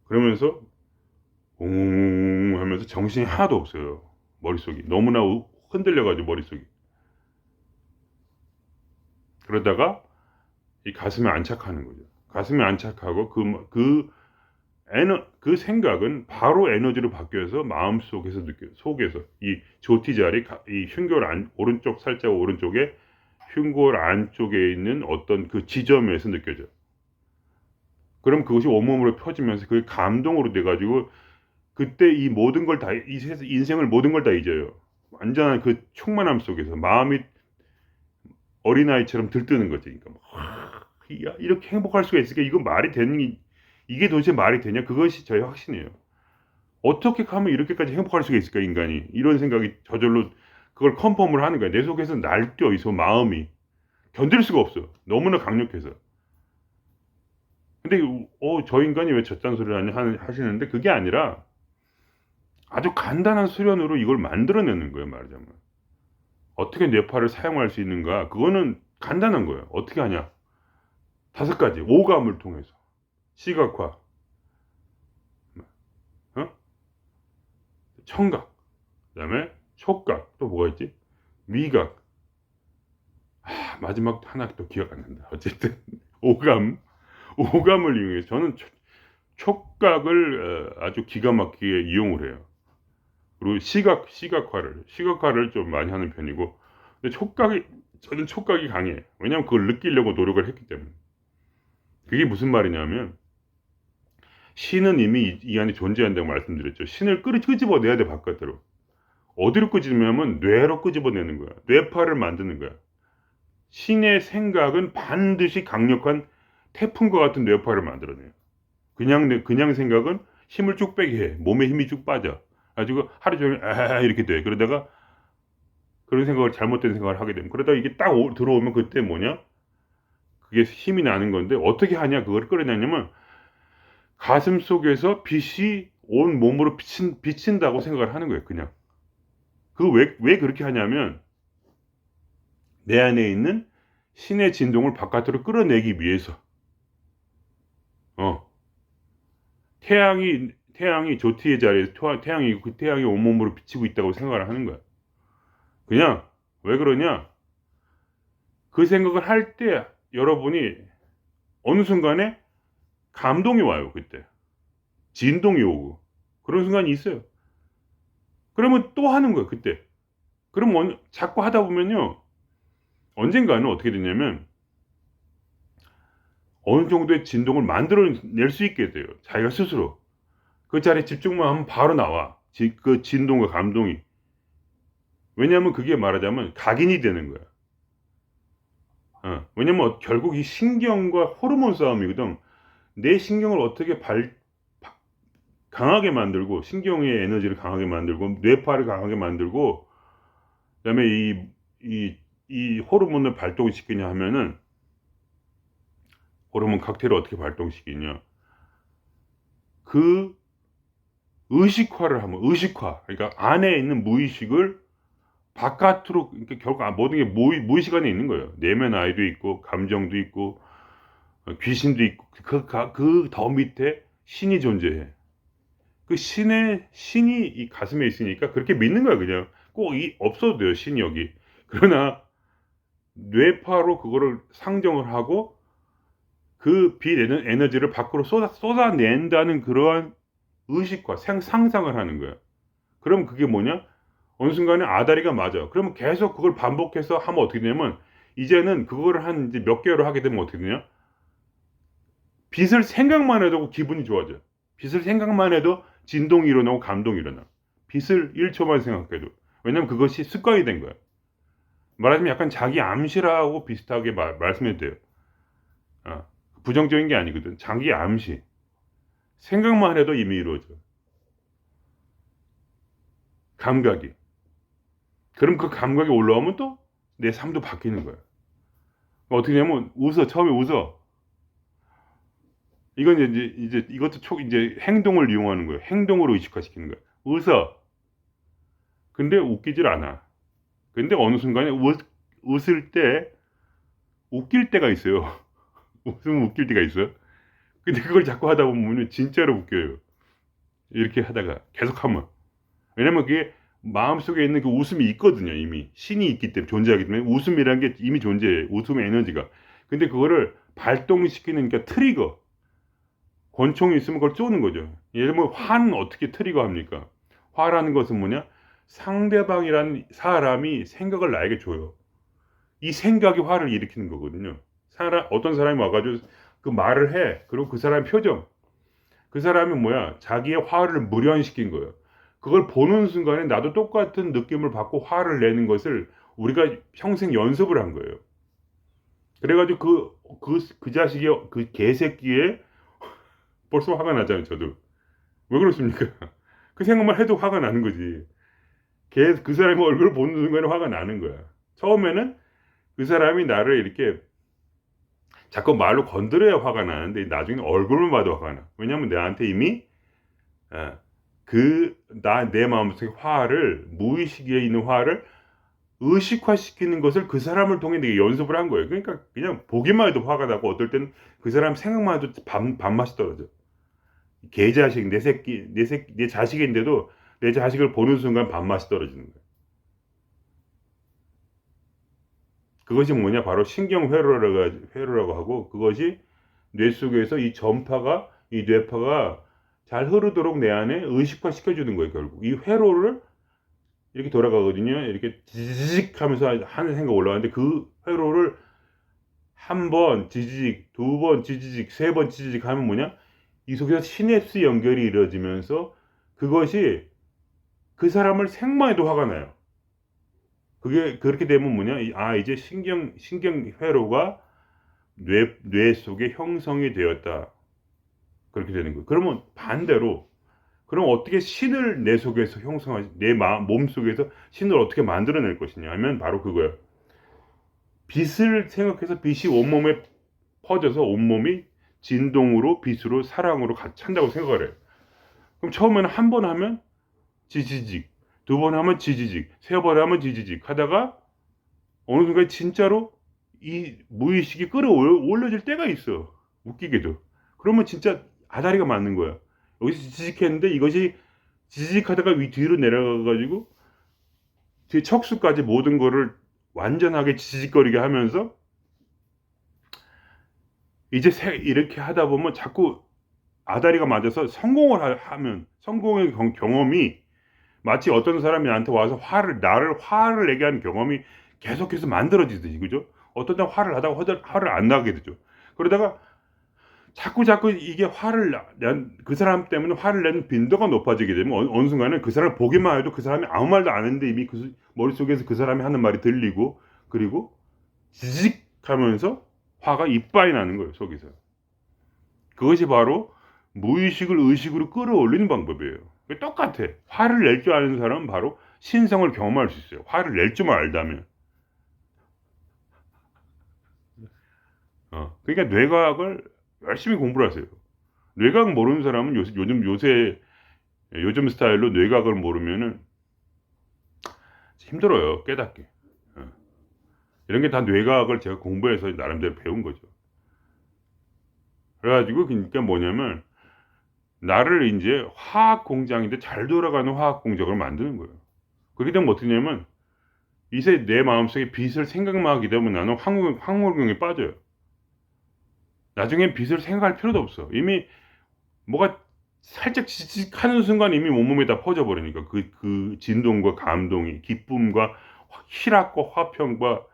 그러면서 웅 하면서 정신이 하나도 없어요. 머릿속이 너무나 흔들려가지고 머릿속이. 그러다가 이 가슴에 안착하는 거죠. 가슴에 안착하고 그 생각은 바로 에너지로 바뀌어서 마음속에서 속에서 이 조티 자리, 이 흉골 오른쪽, 살짝 오른쪽에 흉골 안쪽에 있는 어떤 그 지점에서 느껴져요. 그럼 그것이 온몸으로 펴지면서 그게 감동으로 돼가지고 그때 이 모든 걸 다, 인생을 모든 걸 다 잊어요. 완전한 그 충만함 속에서 마음이 어린아이처럼 들뜨는 거지. 그러니까 야, 이렇게 행복할 수가 있을까? 이거 말이 되는, 이게 도대체 말이 되냐? 그것이 저의 확신이에요. 어떻게 하면 이렇게까지 행복할 수가 있을까, 인간이? 이런 생각이 저절로 그걸 컨펌을 하는 거야. 내 속에서 날뛰어 있어, 마음이. 견딜 수가 없어. 너무나 강력해서. 근데 저 인간이 왜 저딴 소리를 하시는데, 그게 아니라 아주 간단한 수련으로 이걸 만들어내는 거예요, 말하자면. 어떻게 뇌파를 사용할 수 있는가? 그거는 간단한 거예요. 어떻게 하냐? 5가지. 오감을 통해서. 시각화, 어? 청각, 그 다음에 촉각, 또 뭐가 있지? 미각. 마지막 하나 또 기억 안 난다. 어쨌든 오감을 이용해서 저는 촉각을 아주 기가 막히게 이용을 해요. 그리고 시각화를 좀 많이 하는 편이고, 근데 저는 촉각이 강해. 왜냐면 그걸 느끼려고 노력을 했기 때문에. 그게 무슨 말이냐면, 신은 이미 이 안에 존재한다고 말씀드렸죠. 신을 끄집어내야 돼, 바깥으로. 어디로 끄집으냐면 뇌로 끄집어내는 거야. 뇌파를 만드는 거야. 신의 생각은 반드시 강력한 태풍과 같은 뇌파를 만들어내요. 그냥 생각은 힘을 쭉 빼게 해. 몸에 힘이 쭉 빠져. 가지고 하루 종일 이렇게 돼. 그러다가 그런 잘못된 생각을 하게 되면, 그러다가 이게 딱 들어오면 그때 뭐냐? 그게 힘이 나는 건데, 어떻게 하냐? 그걸 끌어내냐면 가슴 속에서 빛이 온 몸으로 비친다고 생각을 하는 거예요. 그냥. 왜 그렇게 하냐면 내 안에 있는 신의 진동을 바깥으로 끌어내기 위해서. 태양이 조티의 자리에서 그 태양이 온몸으로 비치고 있다고 생각을 하는 거야. 그냥 왜 그러냐? 그 생각을 할 때 여러분이 어느 순간에 감동이 와요. 그때 진동이 오고 그런 순간이 있어요. 그러면 또 하는 거예요. 그때. 그럼 자꾸 하다 보면요, 언젠가는 어떻게 되냐면 어느 정도의 진동을 만들어낼 수 있게 돼요. 자기가 스스로. 그 자리에 집중만 하면 바로 나와. 그 진동과 감동이. 왜냐하면 그게 말하자면 각인이 되는 거야. 왜냐면 결국 이 신경과 호르몬 싸움이거든. 내 신경을 어떻게 강하게 만들고, 신경의 에너지를 강하게 만들고, 뇌파를 강하게 만들고, 그 다음에 이 호르몬을 발동시키냐 하면은, 호르몬 칵테일을 어떻게 발동시키냐. 그 의식화를 하면, 그러니까 안에 있는 무의식을 바깥으로, 그러니까 결국 모든 게 무의식 안에 있는 거예요. 내면 아이도 있고, 감정도 있고, 귀신도 있고, 그 더 밑에 신이 존재해. 그 신이 이 가슴에 있으니까 그렇게 믿는 거야, 그냥. 꼭 없어도 돼요, 신이 여기. 그러나, 뇌파로 그거를 상정을 하고, 그 빛 에너지를 밖으로 쏟아낸다는 그러한 의식과 상상을 하는 거야. 그럼 그게 뭐냐? 어느 순간에 아다리가 맞아. 그러면 계속 그걸 반복해서 하면 어떻게 되냐면, 이제는 그거를 이제 몇 개월을 하게 되면 어떻게 되냐? 빛을 생각만 해도 기분이 좋아져. 빛을 생각만 해도 진동이 일어나고 감동이 일어나. 빛을 1초만 생각해도. 왜냐면 그것이 습관이 된 거야. 말하자면 약간 자기 암시라고 비슷하게 말씀해도 돼요. 부정적인 게 아니거든. 자기 암시. 생각만 해도 이미 이루어져. 감각이. 그럼 그 감각이 올라오면 또 내 삶도 바뀌는 거야. 어떻게 하냐면 처음에 웃어. 이건 이제 이것도 이제 행동을 이용하는 거예요. 행동으로 의식화시키는 거야. 웃어. 근데 웃기질 않아. 근데 어느 순간에 웃을 때 웃길 때가 있어요. 웃으면 웃길 때가 있어요. 근데 그걸 자꾸 하다 보면 진짜로 웃겨요. 이렇게 하다가 계속 하면. 왜냐면 그게 마음속에 있는 그 웃음이 있거든요. 이미 신이 있기 때문에, 존재하기 때문에 웃음이라는 게 이미 존재해요. 웃음의 에너지가. 근데 그거를 발동시키는 게 트리거, 권총이 있으면 그걸 쏘는 거죠. 예를 들면 화는 어떻게 트리거 합니까? 화라는 것은 뭐냐? 상대방이라는 사람이 생각을 나에게 줘요. 이 생각이 화를 일으키는 거거든요. 어떤 사람이 와가지고 그 말을 해. 그리고 그 사람의 표정. 그 사람이 뭐야? 자기의 화를 무련시킨 거예요. 그걸 보는 순간에 나도 똑같은 느낌을 받고 화를 내는 것을 우리가 평생 연습을 한 거예요. 그래가지고 그 자식의 그 개새끼에 벌써 화가 나잖아요, 저도. 왜 그렇습니까? 그 생각만 해도 화가 나는 거지. 그 사람의 얼굴을 보는 순간에 화가 나는 거야. 처음에는 그 사람이 나를 이렇게 자꾸 말로 건드려야 화가 나는데 나중에 얼굴만 봐도 화가 나. 왜냐면 나한테 이미 내 마음속에 화를, 무의식에 있는 화를 의식화시키는 것을 그 사람을 통해 내가 연습을 한 거예요. 그러니까 그냥 보기만 해도 화가 나고 어떨 때는 그 사람 생각만 해도 밥맛이 떨어져. 개자식, 내 자식인데도 내 자식을 보는 순간 밥맛이 떨어지는 거예요. 그것이 뭐냐? 바로 신경회로라고 하고, 그것이 뇌 속에서 이 뇌파가 잘 흐르도록 내 안에 의식화 시켜주는 거예요, 결국. 이 회로를 이렇게 돌아가거든요. 이렇게 지지직 하면서 하는 생각 올라가는데 그 회로를 한 번 지지직, 두 번 지지직, 세 번 지지직 하면 뭐냐? 이 속에서 시냅스 연결이 이루어지면서 그것이 그 사람을 생각해도 화가 나요. 그게 그렇게 되면 뭐냐? 이제 신경 회로가 뇌 속에 형성이 되었다. 그렇게 되는 거예요. 그러면 반대로 그럼 어떻게 신을 내 속에서 내 몸 속에서 신을 어떻게 만들어낼 것이냐 하면 바로 그거예요. 빛을 생각해서 빛이 온몸에 퍼져서 온몸이 진동으로 빛으로 사랑으로 찬다고 생각을 해요. 그럼 처음에는 한 번 하면 지지직, 두 번 하면 지지직, 세 번 하면 지지직 하다가 어느 순간 진짜로 이 무의식이 끌어올려질 때가 있어. 웃기게도. 그러면 진짜 아다리가 맞는 거야. 여기서 지직했는데 이것이 지직하다가 뒤로 내려가가지고 뒤 척수까지 모든 거를 완전하게 지직거리게 하면서 이제 이렇게 하다 보면 자꾸 아다리가 맞아서 하면 성공의 경험이 마치 어떤 사람이 나한테 와서 나를 화를 내게 하는 경험이 계속해서 만들어지듯이, 그죠? 어떤 때 화를 하다가 화를 안 나게 되죠. 그러다가 자꾸 이게 그 사람 때문에 화를 내는 빈도가 높아지게 되면 어느 순간에 그 사람을 보기만 해도 그 사람이 아무 말도 안 했는데 이미 그 머릿속에서 그 사람이 하는 말이 들리고, 그리고 지직 하면서 화가 이빠이 나는 거예요, 속에서. 그것이 바로 무의식을 의식으로 끌어올리는 방법이에요. 똑같아. 화를 낼 줄 아는 사람은 바로 신성을 경험할 수 있어요. 화를 낼 줄만 알다면. 그러니까 뇌과학을 열심히 공부를 하세요. 뇌과학 모르는 사람은 요즘 스타일로 뇌과학을 모르면은 힘들어요, 깨닫기. 이런 게 다 뇌과학을 제가 공부해서 나름대로 배운 거죠. 그래가지고 그러니까 뭐냐면 나를 이제 화학 공장인데 잘 돌아가는 화학 공장을 만드는 거예요. 그렇게 되면 어떻게 되냐면 이제 내 마음속에 빛을 생각만 하게 되면 나는 황홀경에 빠져요. 나중엔 빛을 생각할 필요도 없어. 이미 뭐가 살짝 지직하는 순간 이미 온몸에 다 퍼져버리니까 그 진동과 감동이, 기쁨과 희락과 화평과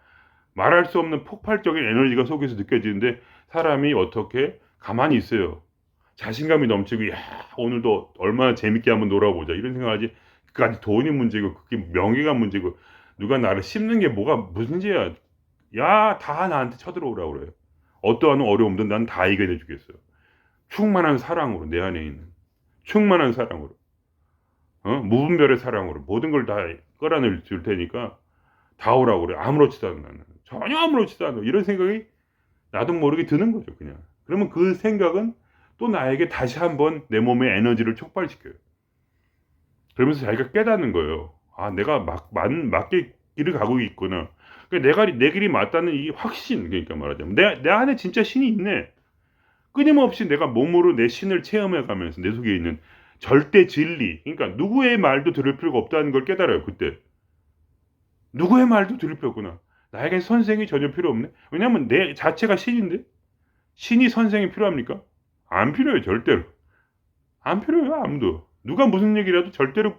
말할 수 없는 폭발적인 에너지가 속에서 느껴지는데 사람이 어떻게 가만히 있어요. 자신감이 넘치고, 야, 오늘도 얼마나 재밌게 한번 놀아보자. 이런 생각하지. 그까지 돈이 문제고, 그게 명예가 문제고, 누가 나를 씹는 게 뭐가 문제야. 야, 다 나한테 쳐들어오라고 그래요. 어떠한 어려움도 난 다 이겨내 주겠어요. 충만한 사랑으로, 내 안에 있는. 충만한 사랑으로. 무분별의 사랑으로. 모든 걸 다 끌어낼 줄 테니까, 다 오라고 그래. 아무렇지도 않아, 나는. 전혀 아무렇지도 않아. 이런 생각이 나도 모르게 드는 거죠, 그냥. 그러면 그 생각은 또 나에게 다시 한번 내 몸의 에너지를 촉발시켜요. 그러면서 자기가 깨닫는 거예요. 아, 내가 맞게 길을 가고 있구나. 그러니까 내 길이 맞다는 이 확신, 그러니까 말하자면. 내 안에 진짜 신이 있네. 끊임없이 내가 몸으로 내 신을 체험해 가면서 내 속에 있는 절대 진리. 그러니까 누구의 말도 들을 필요가 없다는 걸 깨달아요, 그때. 누구의 말도 들을 필요 없구나. 나에겐 선생이 전혀 필요 없네. 왜냐면 내 자체가 신인데? 신이 선생이 필요합니까? 안 필요해요, 절대로. 안 필요해요, 아무도. 누가 무슨 얘기라도 절대로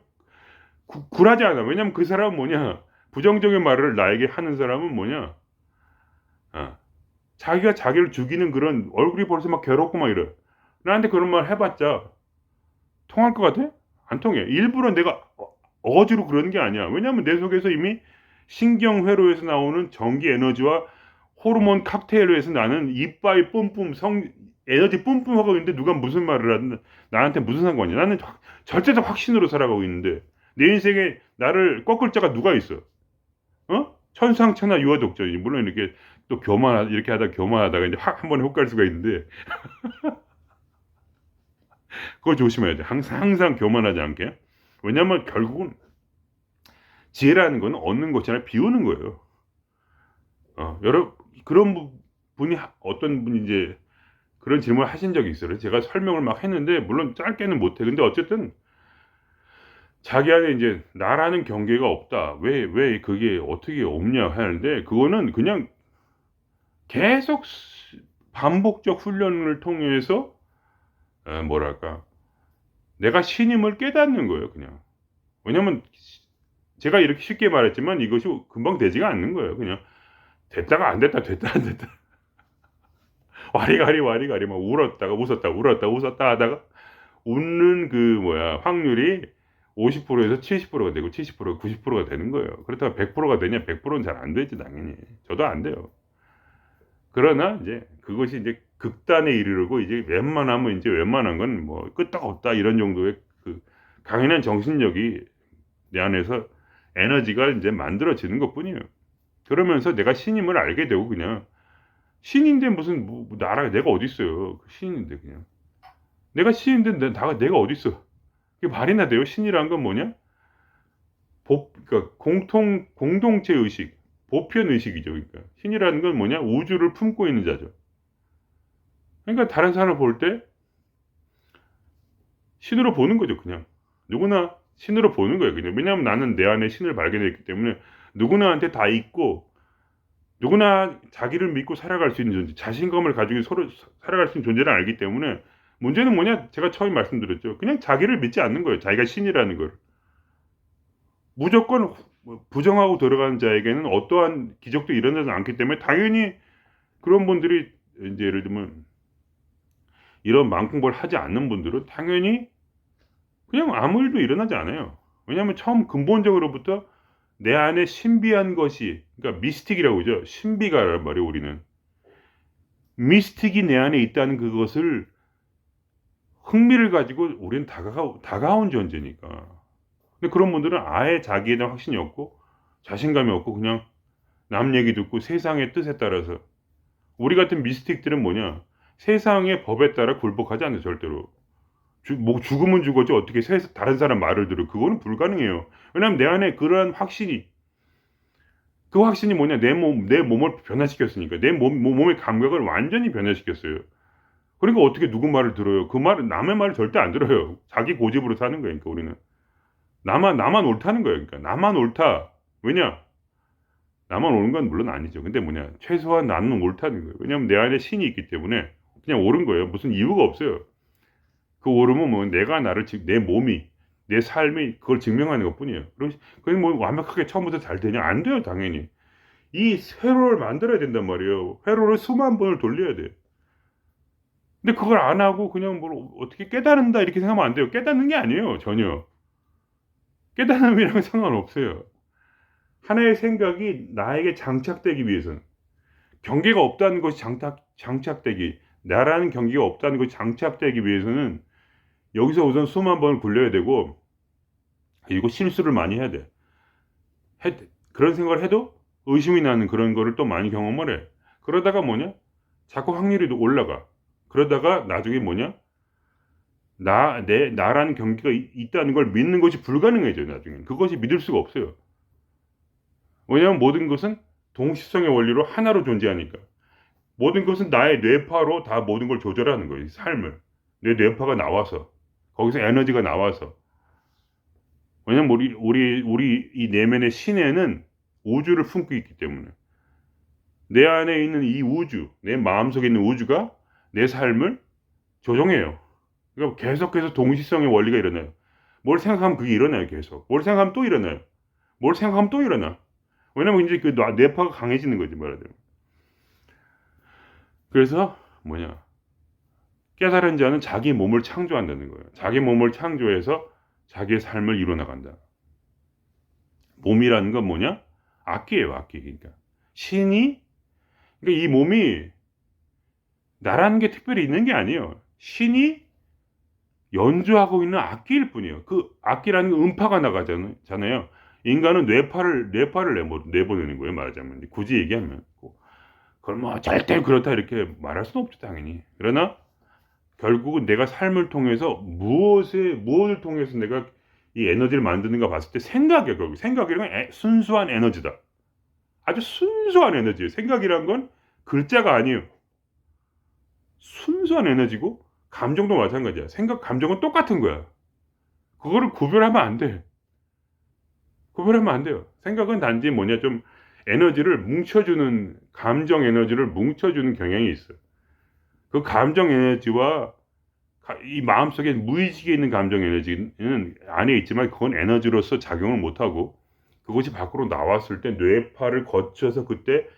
굴하지 않아. 왜냐면 그 사람은 뭐냐? 부정적인 말을 나에게 하는 사람은 뭐냐? 아, 자기가 자기를 죽이는 그런 얼굴이 벌써 막 괴롭고 막 이래. 나한테 그런 말 해봤자 통할 것 같아? 안 통해. 일부러 내가 어지로 그러는 게 아니야. 왜냐면 내 속에서 이미 신경회로에서 나오는 전기 에너지와 호르몬 칵테일로 해서 나는 이빠이 뿜뿜 에너지 뿜뿜 하고 있는데 누가 무슨 말을 하든 나한테 무슨 상관이야. 나는 절대적 확신으로 살아가고 있는데 내 인생에 나를 꺾을 자가 누가 있어? 천상천하 유아독존이. 물론 이렇게 또 이렇게 교만하다가 이제 확 한 번에 혹 갈 수가 있는데 그거 조심해야 돼. 항상 교만하지 않게. 왜냐면 결국은 지혜라는 건 얻는 것이 아니라 비우는 거예요. 그런 분이 어떤 분이 이제 그런 질문을 하신 적이 있어요. 제가 설명을 막 했는데 물론 짧게는 못해. 근데 어쨌든 자기 안에 이제 나라는 경계가 없다. 왜 그게 어떻게 없냐 하는데 그거는 그냥 계속 반복적 훈련을 통해서 뭐랄까 내가 신임을 깨닫는 거예요. 그냥. 왜냐면 제가 이렇게 쉽게 말했지만 이것이 금방 되지가 않는 거예요. 그냥 됐다가 안 됐다, 됐다 안 됐다. 와리가리 막 울었다 하다가 웃는 확률이 50%에서 70%가 되고 70%가 90%가 되는 거예요. 그렇다고 100%가 되냐? 100%는 잘 안 되지, 당연히. 저도 안 돼요. 그러나 이제 그것이 이제 극단에 이르르고 이제 웬만한 건 뭐 끄떡없다 이런 정도의 그 강인한 정신력이 내 안에서 에너지가 이제 만들어지는 것뿐이에요. 그러면서 내가 신임을 알게 되고 그냥 신인데 무슨 나라 내가 어디 있어요? 신인데 그냥 내가 신인데 내가 어디 있어? 이게 말이나 돼요? 신이란 건 뭐냐? 그러니까 공동체 의식, 보편 의식이죠. 그러니까 신이라는 건 뭐냐? 우주를 품고 있는 자죠. 그러니까 다른 사람을 볼 때 신으로 보는 거죠, 그냥. 누구나 신으로 보는 거예요, 그냥. 왜냐하면 나는 내 안에 신을 발견했기 때문에 누구나한테 다 있고 누구나 자기를 믿고 살아갈 수 있는 존재, 자신감을 가지고 서로 살아갈 수 있는 존재를 알기 때문에 문제는 뭐냐? 제가 처음에 말씀드렸죠. 그냥 자기를 믿지 않는 거예요. 자기가 신이라는 걸. 무조건 부정하고 들어가는 자에게는 어떠한 기적도 일어나지 않기 때문에 당연히 그런 분들이 이제 예를 들면 이런 만콩벌 하지 않는 분들은 당연히 그냥 아무 일도 일어나지 않아요. 왜냐하면 처음 근본적으로부터 내 안에 신비한 것이, 그러니까 미스틱이라고 그러죠. 신비가란 말이에요, 우리는. 미스틱이 내 안에 있다는 그것을 흥미를 가지고 우리는 다가온 존재니까. 근데 그런 분들은 아예 자기에 대한 확신이 없고 자신감이 없고 그냥 남 얘기 듣고 세상의 뜻에 따라서. 우리 같은 미스틱들은 뭐냐? 세상의 법에 따라 굴복하지 않아요, 절대로. 죽으면 죽었지 어떻게 다른 사람 말을 들어. 그거는 불가능해요. 왜냐하면 내 안에 그러한 확신이, 그 확신이 뭐냐? 내 몸을 변화시켰으니까. 내 몸의 감각을 완전히 변화시켰어요. 그러니까 어떻게 누구 말을 들어요? 남의 말을 절대 안 들어요. 자기 고집으로 사는 거예요, 그러니까 우리는. 나만 옳다는 거예요. 그러니까 나만 옳다. 왜냐? 나만 옳은 건 물론 아니죠. 근데 뭐냐? 최소한 나는 옳다는 거예요. 왜냐면 내 안에 신이 있기 때문에 그냥 옳은 거예요. 무슨 이유가 없어요. 그 옳음은 뭐 내 몸이, 내 삶이 그걸 증명하는 것 뿐이에요. 그래서 뭐 완벽하게 처음부터 잘 되냐? 안 돼요, 당연히. 이 회로를 만들어야 된단 말이에요. 회로를 수만 번을 돌려야 돼요. 근데 그걸 안 하고 그냥 뭘 어떻게 깨달은다 이렇게 생각하면 안 돼요. 깨닫는 게 아니에요. 전혀. 깨달음이랑은 상관없어요. 하나의 생각이 나에게 장착되기 위해서는 경계가 없다는 것이 장착되기 나라는 경계가 없다는 것이 장착되기 위해서는 여기서 우선 수만 번을 굴려야 되고 그리고 실수를 많이 해야 돼. 그런 생각을 해도 의심이 나는 그런 거를 또 많이 경험을 해. 그러다가 뭐냐? 자꾸 확률이 올라가. 그러다가 나중에 뭐냐? 나라는 경계가 있다는 걸 믿는 것이 불가능해져요, 나중에. 그것이 믿을 수가 없어요. 왜냐하면 모든 것은 동시성의 원리로 하나로 존재하니까. 모든 것은 나의 뇌파로 다 모든 걸 조절하는 거예요, 삶을. 내 뇌파가 나와서. 거기서 에너지가 나와서. 왜냐면 우리 이 내면의 신에는 우주를 품고 있기 때문에. 내 안에 있는 이 우주, 내 마음속에 있는 우주가 내 삶을 조종해요. 그러니까 계속해서 동시성의 원리가 일어나요. 뭘 생각하면 그게 일어나요, 계속. 뭘 생각하면 또 일어나요. 뭘 생각하면 또 일어나. 왜냐면 이제 그 뇌파가 강해지는 거지, 말하자면. 그래서 뭐냐. 깨달은 자는 자기 몸을 창조한다는 거예요. 자기 몸을 창조해서 자기의 삶을 이뤄나간다. 몸이라는 건 뭐냐? 악기예요, 악기. 그러니까. 신이, 그러니까 이 몸이 나라는 게 특별히 있는 게 아니에요. 신이 연주하고 있는 악기일 뿐이에요. 그 악기라는 게 음파가 나가잖아요. 인간은 뇌파를 내보내는 거예요, 말하자면. 굳이 얘기하면. 그걸 뭐 절대 그렇다 이렇게 말할 수는 없죠, 당연히. 그러나 결국은 내가 삶을 통해서 무엇을 통해서 내가 이 에너지를 만드는가 봤을 때 생각이야, 결국. 생각이란 건 순수한 에너지다. 아주 순수한 에너지예요. 생각이란 건 글자가 아니에요. 순수한 에너지고 감정도 마찬가지야. 생각, 감정은 똑같은 거야. 그거를 구별하면 안 돼. 구별하면 안 돼요. 생각은 단지 뭐냐, 좀 에너지를 뭉쳐주는, 감정 에너지를 뭉쳐주는 경향이 있어요. 그 감정 에너지와 이 마음속에 무의식에 있는 감정 에너지는 안에 있지만 그건 에너지로서 작용을 못하고 그것이 밖으로 나왔을 때 뇌파를 거쳐서 그때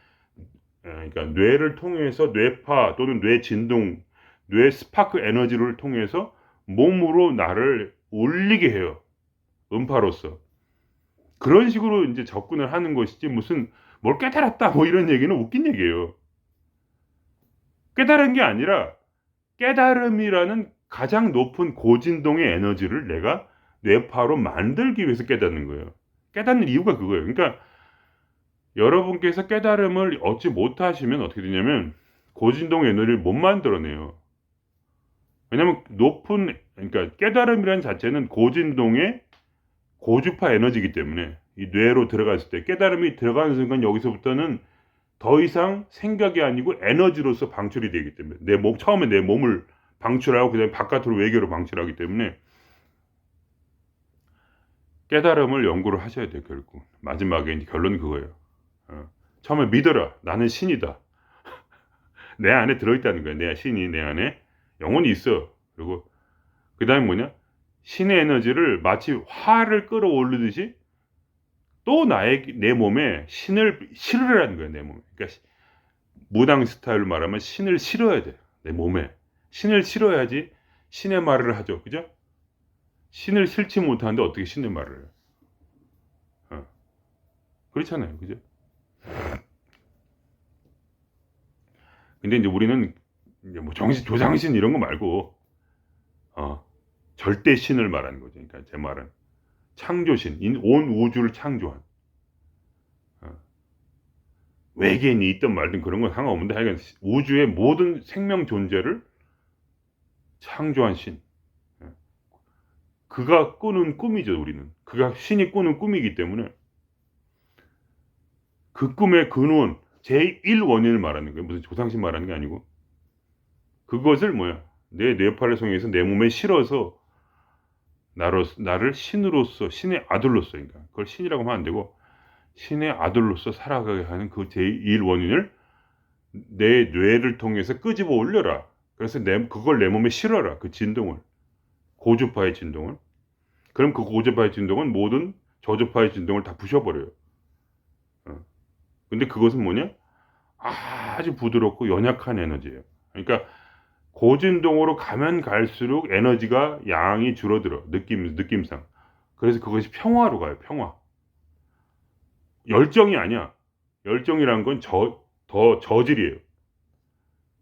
그러니까 뇌를 통해서 뇌파 또는 뇌 진동, 뇌 스파크 에너지를 통해서 몸으로 나를 올리게 해요. 음파로서. 그런 식으로 이제 접근을 하는 것이지 무슨 뭘 깨달았다 뭐 이런 얘기는 웃긴 얘기예요. 깨달은 게 아니라 깨달음이라는 가장 높은 고진동의 에너지를 내가 뇌파로 만들기 위해서 깨닫는 거예요. 깨닫는 이유가 그거예요. 그러니까 여러분께서 깨달음을 얻지 못하시면 어떻게 되냐면 고진동 에너지를 못 만들어내요. 왜냐면 그러니까 깨달음이라는 자체는 고진동의 고주파 에너지이기 때문에 이 뇌로 들어갔을 때 깨달음이 들어가는 순간 여기서부터는 더 이상 생각이 아니고 에너지로서 방출이 되기 때문에 처음에 내 몸을 방출하고 그다음에 바깥으로 외계로 방출하기 때문에 깨달음을 연구를 하셔야 돼요. 결국 마지막에 이제 결론은 그거예요. 처음에 믿어라. 나는 신이다. 내 안에 들어있다는 거야. 내 신이 내 안에 영혼이 있어. 그리고 그 다음에 뭐냐? 신의 에너지를 마치 화를 끌어올리듯이 또 내 몸에 신을 실으라는 거야. 내 몸에. 그러니까 무당 스타일로 말하면 신을 실어야 돼. 내 몸에. 신을 실어야지 신의 말을 하죠. 그죠? 신을 실지 못하는데 어떻게 신의 말을 해요? 그렇잖아요. 그죠? 근데 이제 우리는 이제 뭐 조상신 이런 거 말고, 절대 신을 말하는 거죠. 그러니까 제 말은 창조신, 온 우주를 창조한, 외계인이 있든 말든 그런 건 상관없는데 하여간 우주의 모든 생명 존재를 창조한 신. 그가 꾸는 꿈이죠, 우리는. 그가 신이 꾸는 꿈이기 때문에 그 꿈의 근원, 제1원인을 말하는 거예요. 무슨 조상신 말하는 게 아니고. 그것을 뭐야? 내 뇌파를 통해서 내 몸에 실어서 나를 신으로서, 신의 아들로서, 그러니까 그걸 신이라고 하면 안 되고, 신의 아들로서 살아가게 하는 그 제1원인을 내 뇌를 통해서 끄집어 올려라. 그래서 그걸 내 몸에 실어라. 그 진동을. 고주파의 진동을. 그럼 그 고주파의 진동은 모든 저주파의 진동을 다 부셔버려요. 근데 그것은 뭐냐? 아주 부드럽고 연약한 에너지예요. 그러니까 고진동으로 가면 갈수록 에너지가 양이 줄어들어. 느낌상. 그래서 그것이 평화로 가요. 평화. 열정이 아니야. 열정이란 건 더 저질이에요.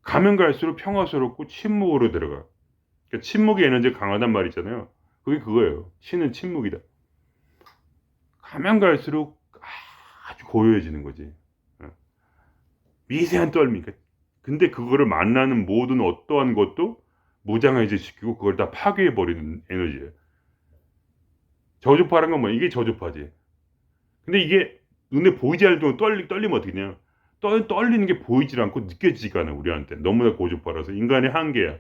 가면 갈수록 평화스럽고 침묵으로 들어가. 그러니까 침묵의 에너지가 강하단 말이잖아요. 그게 그거예요. 신은 침묵이다. 가면 갈수록 아주 고요해지는 거지. 어. 미세한 떨미. 근데 그거를 만나는 모든 어떠한 것도 무장해제시키고 그걸 다 파괴해버리는 에너지예요. 저주파란 건 뭐야? 이게 저주파지. 근데 이게 눈에 보이지 않을 정도 떨리면 어떻게 되냐? 떨리는 게 보이질 않고 느껴지지가 않아, 우리한테. 너무나 고주파라서. 인간의 한계야.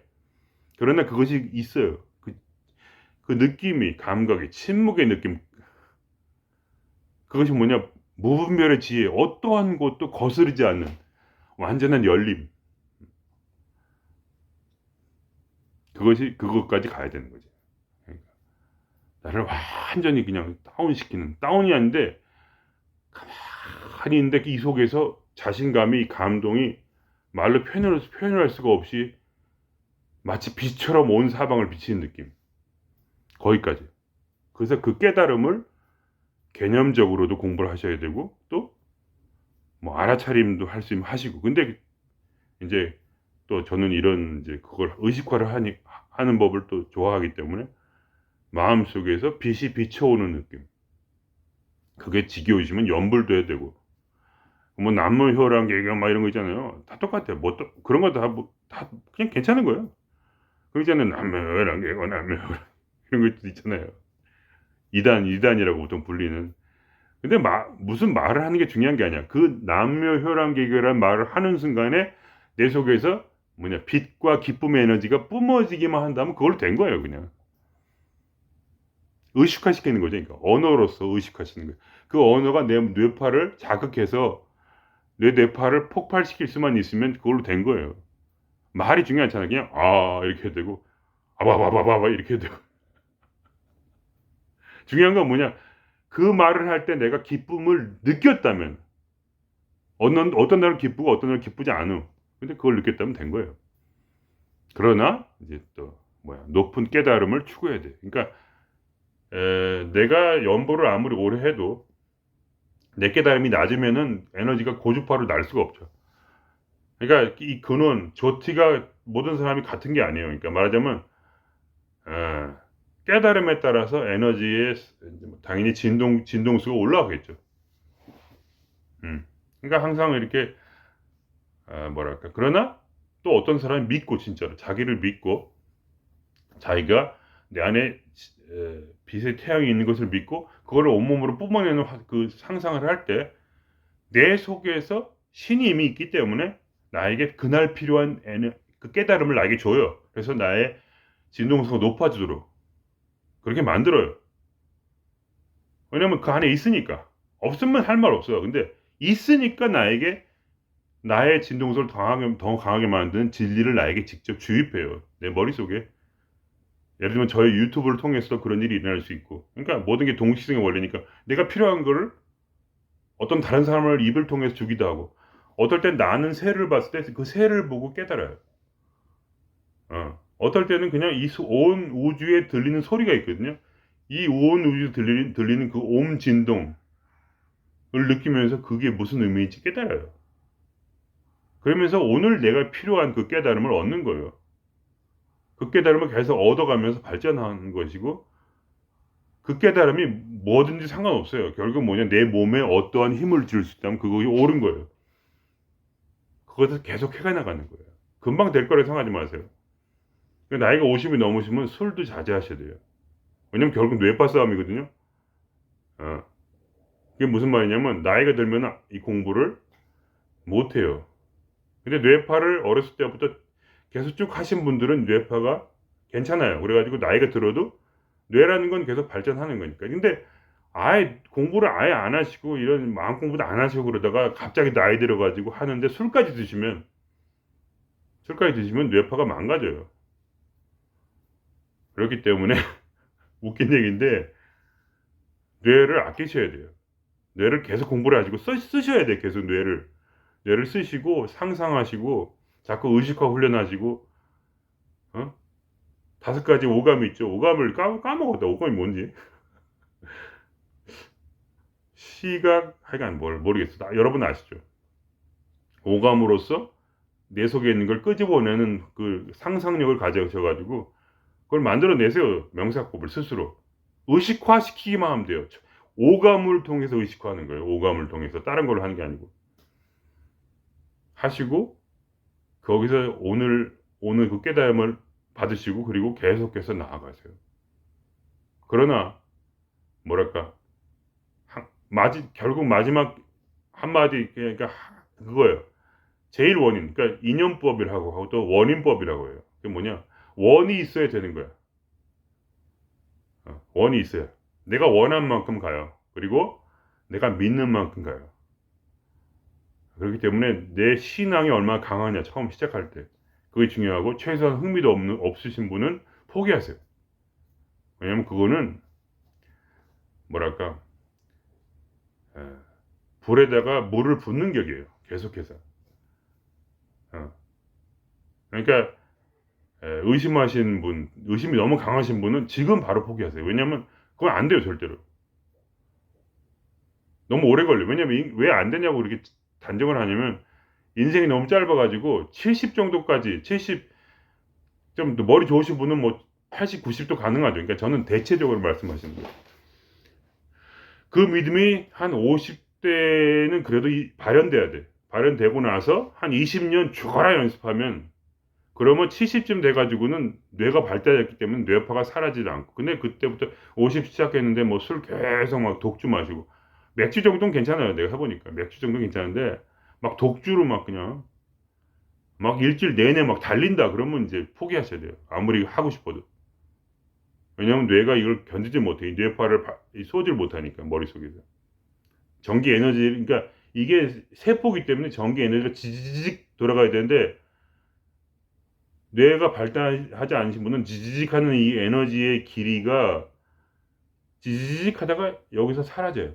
그러나 그것이 있어요. 그 느낌이, 감각이, 침묵의 느낌. 그것이 뭐냐? 무분별의 지혜. 어떠한 것도 거스르지 않는 완전한 열림. 그것까지 가야 되는 거지. 그러니까 나를 완전히 그냥 다운시키는, 다운이 아닌데, 가만히 있는데 이 속에서 자신감이, 감동이 말로 표현할 수가 없이 마치 빛처럼 온 사방을 비치는 느낌. 거기까지. 그래서 그 깨달음을 개념적으로도 공부를 하셔야 되고, 또 뭐 알아차림도 할 수 있으면 하시고. 근데 이제 또 저는 이런 이제 그걸 의식화를 하는 법을 또 좋아하기 때문에 마음속에서 빛이 비춰오는 느낌. 그게 지겨우시면 염불도 해야 되고. 뭐 남무효랑 개경 막 이런 거 있잖아요. 다 똑같아요. 뭐 또 그런 거 다 그냥 괜찮은 거예요. 그러잖아요. 남무효랑 개경, 남무효랑 이런 것도 있잖아요. 이단이라고 보통 불리는. 근데 무슨 말을 하는 게 중요한 게 아니야. 그 남묘효랑 개교란 말을 하는 순간에 내 속에서 빛과 기쁨의 에너지가 뿜어지기만 한다면 그걸로 된 거예요, 그냥. 의식화시키는 거죠. 그러니까 언어로서 의식화시키는 거예요. 그 언어가 내 뇌파를 자극해서 내 뇌파를 폭발시킬 수만 있으면 그걸로 된 거예요. 말이 중요하지 않잖아. 그냥 이렇게 해도 되고 아바바바바바 이렇게 해도 되고. 중요한 건 뭐냐? 그 말을 할 때 내가 기쁨을 느꼈다면 어떤 날은 기쁘고 어떤 날은 기쁘지 않아. 근데 그걸 느꼈다면 된 거예요. 그러나 이제 또 높은 깨달음을 추구해야 돼. 그러니까 내가 연보를 아무리 오래 해도 내 깨달음이 낮으면은 에너지가 고주파로 날 수가 없죠. 그러니까 이 근원 조티가 모든 사람이 같은 게 아니에요. 그러니까 말하자면 깨달음에 따라서 에너지의 당연히 진동수가 올라가겠죠. 그러니까 항상 이렇게 뭐랄까. 그러나 또 어떤 사람이 믿고 진짜로 자기를 믿고 자기가 내 안에 빛의 태양이 있는 것을 믿고 그거를 온몸으로 뿜어내는 그 상상을 할 때 내 속에서 신이 이미 있기 때문에 나에게 그날 필요한 그 깨달음을 나에게 줘요. 그래서 나의 진동수가 높아지도록 그렇게 만들어요. 왜냐면 그 안에 있으니까. 없으면 할 말 없어요. 근데 있으니까 나의 진동소를 더 강하게 만드는 진리를 나에게 직접 주입해요. 내 머릿속에. 예를 들면 저의 유튜브를 통해서도 그런 일이 일어날 수 있고. 그러니까 모든 게 동시성의 원리니까 내가 필요한 거를 어떤 다른 사람을 입을 통해서 주기도 하고 어떨 땐 나는 새를 봤을 때 그 새를 보고 깨달아요. 어떨 때는 그냥 온 우주에 들리는 소리가 있거든요. 이 온 우주에 들리는 그 옴 진동을 느끼면서 그게 무슨 의미인지 깨달아요. 그러면서 오늘 내가 필요한 그 깨달음을 얻는 거예요. 그 깨달음을 계속 얻어가면서 발전하는 것이고 그 깨달음이 뭐든지 상관없어요. 결국 뭐냐 내 몸에 어떠한 힘을 줄 수 있다면 그것이 옳은 거예요. 그것을 계속 해가 나가는 거예요. 금방 될 거라 생각하지 마세요. 나이가 50이 넘으시면 술도 자제하셔야 돼요. 왜냐면 결국 뇌파 싸움이거든요. 그게 무슨 말이냐면 나이가 들면 이 공부를 못해요. 근데 뇌파를 어렸을 때부터 계속 쭉 하신 분들은 뇌파가 괜찮아요. 그래가지고 나이가 들어도 뇌라는 건 계속 발전하는 거니까. 근데 아예 공부를 아예 안 하시고 이런 마음 공부도 안 하시고 그러다가 갑자기 나이 들어가지고 하는데 술까지 드시면 뇌파가 망가져요. 그렇기 때문에 웃긴 얘기인데 뇌를 아끼셔야 돼요. 뇌를 계속 공부를 하시고 쓰셔야 돼요. 계속 뇌를 쓰시고 상상하시고 자꾸 의식화 훈련하시고 어? 5가지 오감이 있죠. 오감을 까먹었다. 오감이 뭔지. 시각 하여간 뭘 모르겠어. 여러분 아시죠? 오감으로써 내 속에 있는 걸 끄집어내는 그 상상력을 가져셔 가지고 그걸 만들어내세요. 명사법을 스스로. 의식화시키기만 하면 돼요. 오감을 통해서 의식화하는 거예요. 오감을 통해서. 다른 걸로 하는 게 아니고. 하시고 거기서 오늘 그 깨달음을 받으시고 그리고 계속해서 나아가세요. 그러나 뭐랄까 결국 마지막 한마디 그러니까 그거예요. 제일 원인 그러니까 인연법이라고 하고 또 원인법이라고 해요. 그게 뭐냐 원이 있어야 되는 거야. 원이 있어야 내가 원한 만큼 가요. 그리고 내가 믿는 만큼 가요. 그렇기 때문에 내 신앙이 얼마나 강하냐 처음 시작할 때 그게 중요하고 최소한 흥미도 없으신 분은 포기하세요. 왜냐면 그거는 뭐랄까 에, 불에다가 물을 붓는 격이에요. 계속해서. 어. 그러니까 의심하신 분, 의심이 너무 강하신 분은 지금 바로 포기하세요. 왜냐면 그건 안 돼요, 절대로. 너무 오래 걸려요. 왜냐면 왜 안 되냐고 그렇게 단정을 하냐면 인생이 너무 짧아가지고 70 정도까지 70 좀 머리 좋으신 분은 뭐 80, 90도 가능하죠. 그러니까 저는 대체적으로 말씀하시는 거예요. 그 믿음이 한 50대는 그래도 발현돼야 돼. 발현되고 나서 한 20년 죽어라 연습하면 그러면 70쯤 돼가지고는 뇌가 발달했기 때문에 뇌파가 사라지지 않고. 근데 그때부터 50 시작했는데 뭐 술 계속 막 독주 마시고 맥주 정도는 괜찮아요. 내가 해보니까 맥주 정도는 괜찮은데 막 독주로 막 그냥 막 일주일 내내 막 달린다 그러면 이제 포기하셔야 돼요. 아무리 하고 싶어도. 왜냐하면 뇌가 이걸 견디지 못해. 이 뇌파를 쏘질 못하니까 머릿속에서. 전기 에너지 그러니까 이게 세포기 때문에 전기 에너지가 지지직 돌아가야 되는데 뇌가 발달하지 않으신 분은 지지직하는 이 에너지의 길이가 지지직하다가 여기서 사라져요.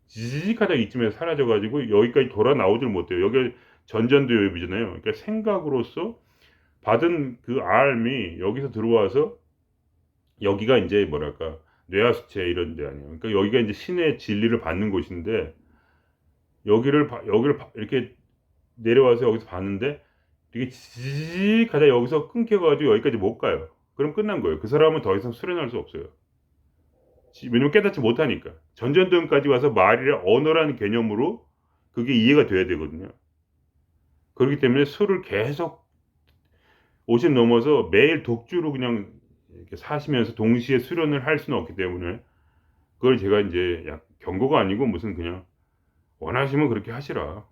지지직하다가 이쯤에서 사라져가지고 여기까지 돌아 나오질 못해요. 여기 전전두엽이잖아요. 그러니까 생각으로서 받은 그 알미 여기서 들어와서 여기가 이제 뭐랄까 뇌하수체 이런 데 아니에요. 그러니까 여기가 이제 신의 진리를 받는 곳인데 여기를 이렇게 내려와서 여기서 봤는데 되게 지직하다 여기서 끊겨가지고 여기까지 못 가요. 그럼 끝난 거예요. 그 사람은 더 이상 수련할 수 없어요. 왜냐면 깨닫지 못하니까. 전전등까지 와서 말이라 언어라는 개념으로 그게 이해가 돼야 되거든요. 그렇기 때문에 술을 계속 50 넘어서 매일 독주로 그냥 이렇게 사시면서 동시에 수련을 할 수는 없기 때문에 그걸 제가 이제 경고가 아니고 무슨 그냥 원하시면 그렇게 하시라.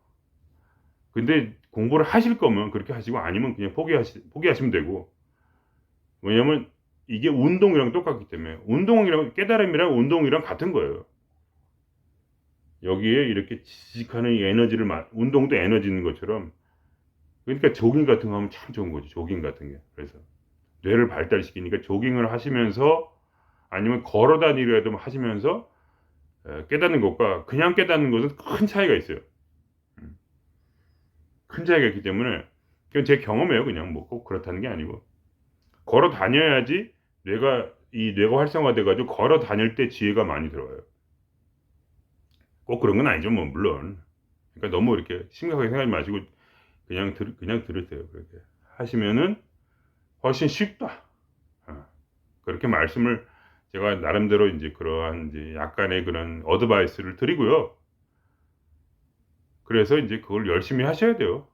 근데 공부를 하실 거면 그렇게 하시고 아니면 그냥 포기하시면 되고. 왜냐면 이게 운동이랑 똑같기 때문에 운동이랑 깨달음이랑 운동이랑 같은 거예요. 여기에 이렇게 지직하는 이 에너지를 운동도 에너지 있는 것처럼 그러니까 조깅 같은 거 하면 참 좋은 거죠. 조깅 같은 게. 그래서 뇌를 발달시키니까 조깅을 하시면서 아니면 걸어 다니려도 하시면서 깨닫는 것과 그냥 깨닫는 것은 큰 차이가 있어요. 큰 차이가 있기 때문에 그건 제 경험이에요. 그냥 뭐 꼭 그렇다는 게 아니고 걸어 다녀야지 뇌가 활성화돼 가지고 걸어 다닐 때 지혜가 많이 들어와요. 꼭 그런 건 아니죠. 뭐 물론. 그러니까 너무 이렇게 심각하게 생각하지 마시고 그냥 들으세요. 그렇게 하시면은 훨씬 쉽다. 그렇게 말씀을 제가 나름대로 이제 그러한 이제 약간의 그런 어드바이스를 드리고요. 그래서 이제 그걸 열심히 하셔야 돼요.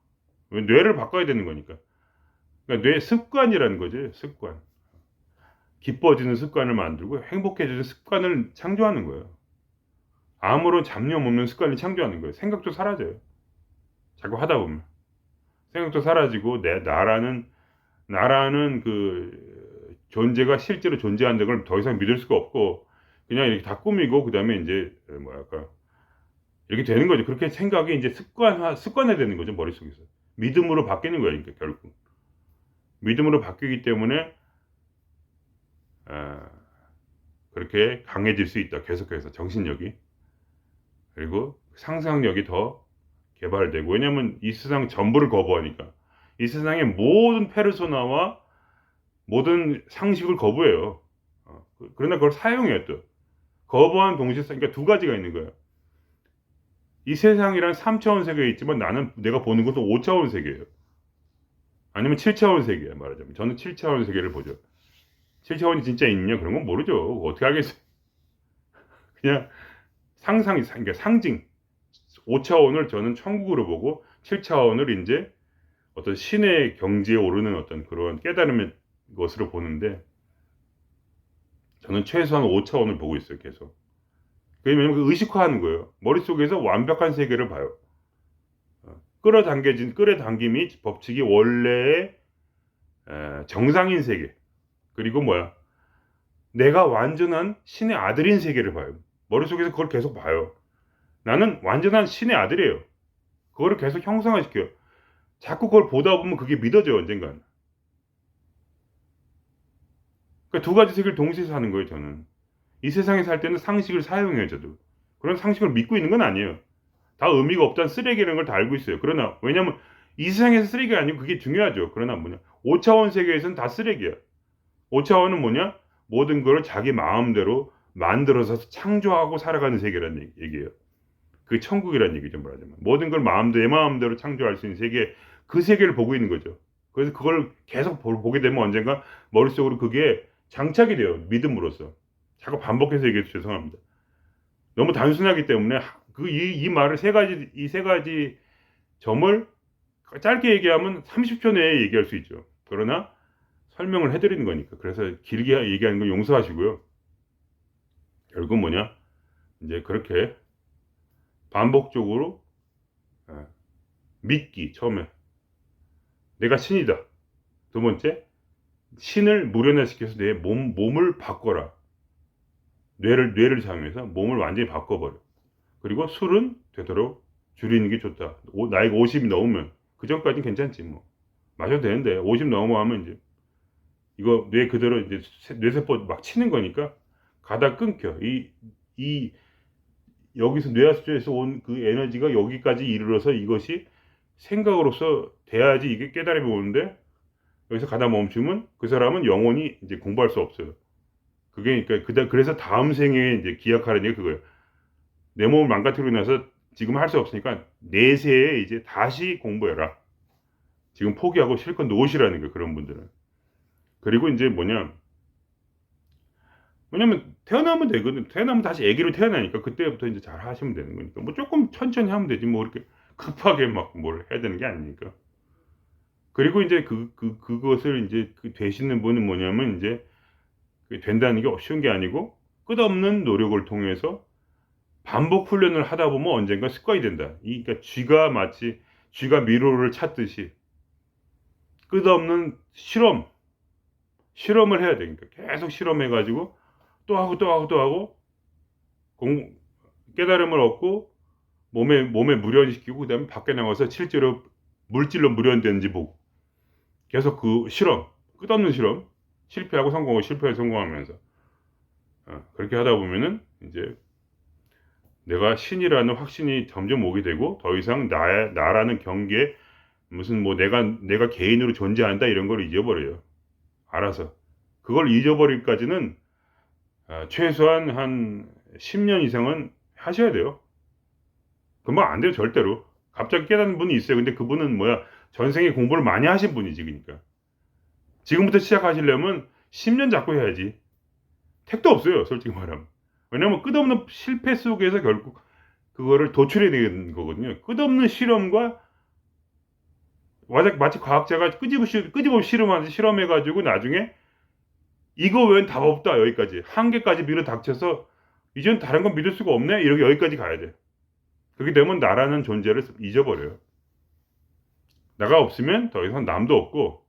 뇌를 바꿔야 되는 거니까. 그러니까 뇌 습관이라는 거죠. 습관. 기뻐지는 습관을 만들고 행복해지는 습관을 창조하는 거예요. 아무런 잡념 없는 습관을 창조하는 거예요. 생각도 사라져요. 자꾸 하다 보면. 생각도 사라지고 나라는 그 존재가 실제로 존재한다는 걸 더 이상 믿을 수가 없고 그냥 이렇게 다 꾸미고 그다음에 이제 뭐랄까 이렇게 되는 거죠. 그렇게 생각이 이제 습관화되는 거죠. 머릿속에서. 믿음으로 바뀌는 거예요. 그러니까 결국. 믿음으로 바뀌기 때문에 아, 그렇게 강해질 수 있다. 계속해서 정신력이. 그리고 상상력이 더 개발되고 왜냐면 이 세상 전부를 거부하니까 이 세상의 모든 페르소나와 모든 상식을 거부해요. 그러나 그걸 사용해요 또. 거부한 동시에 그러니까 두 가지가 있는 거예요. 이 세상이란 3차원 세계에 있지만 나는 내가 보는 것은 5차원 세계예요. 아니면 7차원 세계예요. 말하자면 저는 7차원 세계를 보죠. 7차원이 진짜 있냐 그런 건 모르죠. 어떻게 알겠어요. 그냥 그러니까 상징. 5차원을 저는 천국으로 보고 7차원을 이제 어떤 신의 경지에 오르는 어떤 그런 깨달음의 것으로 보는데 저는 최소한 5차원을 보고 있어요. 계속. 왜냐면 그 의식화하는 거예요. 머릿속에서 완벽한 세계를 봐요. 끌어당김이 법칙이 원래의 정상인 세계. 그리고 뭐야? 내가 완전한 신의 아들인 세계를 봐요. 머릿속에서 그걸 계속 봐요. 나는 완전한 신의 아들이에요. 그거를 계속 형상화시켜요. 자꾸 그걸 보다 보면 그게 믿어져요, 언젠간. 그러니까 두 가지 세계를 동시에 사는 거예요, 저는. 이 세상에 살 때는 상식을 사용해요, 저도. 그런 상식을 믿고 있는 건 아니에요. 다 의미가 없다는 쓰레기라는 걸 다 알고 있어요. 그러나, 왜냐면 이 세상에서 쓰레기가 아니고 그게 중요하죠. 그러나 뭐냐. 5차원 세계에서는 다 쓰레기야. 5차원은 뭐냐? 모든 걸 자기 마음대로 만들어서 창조하고 살아가는 세계라는 얘기예요. 그게 천국이라는 얘기죠, 말하자면. 모든 걸 내 마음대로 창조할 수 있는 세계, 그 세계를 보고 있는 거죠. 그래서 그걸 계속 보게 되면 언젠가 머릿속으로 그게 장착이 돼요. 믿음으로써. 자꾸 반복해서 얘기해서 죄송합니다. 너무 단순하기 때문에 이 말을 이 세 가지 점을 짧게 얘기하면 30초 내에 얘기할 수 있죠. 그러나 설명을 해드리는 거니까. 그래서 길게 얘기하는 건 용서하시고요. 결국 뭐냐? 이제 그렇게 반복적으로 믿기, 처음에. 내가 신이다. 두 번째, 신을 무련화시켜서 내 몸을 바꿔라. 뇌를 사용해서 몸을 완전히 바꿔버려. 그리고 술은 되도록 줄이는 게 좋다. 나이가 50이 넘으면, 그 전까지는 괜찮지, 뭐. 마셔도 되는데, 50 넘어가면 이제, 이거 뇌 그대로 이제 뇌세포 막 치는 거니까, 가다 끊겨. 여기서 뇌하수체에서 온 그 에너지가 여기까지 이르러서 이것이 생각으로서 돼야지 이게 깨달음이 오는데, 여기서 가다 멈추면 그 사람은 영원히 이제 공부할 수 없어요. 그게 그러니까 그래서 다음 생에 이제 기약하라는 게 그거예요. 내 몸을 망가뜨리고 나서 지금 할 수 없으니까 내세에 이제 다시 공부해라. 지금 포기하고 실컷 놓으시라는 거예요. 그런 분들은. 그리고 이제 뭐냐면 태어나면 되거든. 태어나면 다시 아기로 태어나니까 그때부터 이제 잘 하시면 되는 거니까. 뭐 조금 천천히 하면 되지. 뭐 이렇게 급하게 막 뭘 해야 되는 게 아니니까. 그리고 이제 그것을 이제 되시는 분은 뭐냐면 이제 된다는 게 쉬운 게 아니고 끝없는 노력을 통해서 반복 훈련을 하다 보면 언젠가 습관이 된다. 그러니까 쥐가 미로를 찾듯이 끝없는 실험을 해야 되니까 계속 실험해가지고 또 하고 또 하고 또 하고 깨달음을 얻고 몸에 무련시키고 그다음에 밖에 나가서 실제로 물질로 무련되는지 보고 계속 그 끝없는 실험, 실패하고 성공하고 실패하고 성공하면서 그렇게 하다 보면은 이제 내가 신이라는 확신이 점점 오게 되고 더 이상 나라는 경계 무슨 뭐 내가 개인으로 존재한다 이런 걸 잊어버려요. 알아서 그걸 잊어버릴까지는 최소한 한 10년 이상은 하셔야 돼요. 금방 안 돼요, 절대로. 갑자기 깨닫는 분이 있어요. 근데 그분은 전생에 공부를 많이 하신 분이지, 그러니까. 지금부터 시작하시려면 10년 잡고 해야지. 택도 없어요, 솔직히 말하면. 왜냐면 끝없는 실패 속에서 결국 그거를 도출해야 되는 거거든요. 끝없는 실험과 마치 과학자가 끄집없이 실험해가지고 나중에 이거 외엔 답 없다, 여기까지. 한계까지 밀어 닥쳐서 이젠 다른 건 믿을 수가 없네? 이렇게 여기까지 가야 돼. 그렇게 되면 나라는 존재를 잊어버려요. 나가 없으면 더 이상 남도 없고,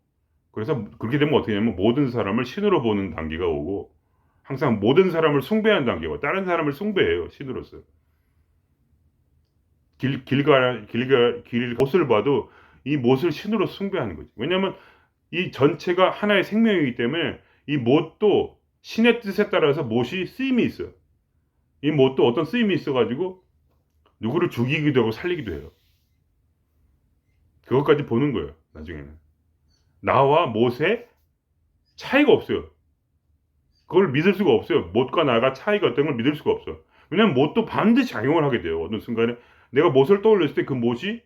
그래서 그렇게 되면 어떻게 되냐면 모든 사람을 신으로 보는 단계가 오고, 항상 모든 사람을 숭배하는 단계고, 다른 사람을 숭배해요, 신으로서. 못을 봐도 이 못을 신으로 숭배하는 거지. 왜냐하면 이 전체가 하나의 생명이기 때문에 이 못도 신의 뜻에 따라서 못이 쓰임이 있어요. 이 못도 어떤 쓰임이 있어가지고 누구를 죽이기도 하고 살리기도 해요. 그것까지 보는 거예요. 나중에는 나와 못의 차이가 없어요. 그걸 믿을 수가 없어요. 못과 나가 차이가 어떤 걸 믿을 수가 없어. 왜냐면 못도 반드시 작용을 하게 돼요. 어느 순간에 내가 못을 떠올렸을 때 그 못이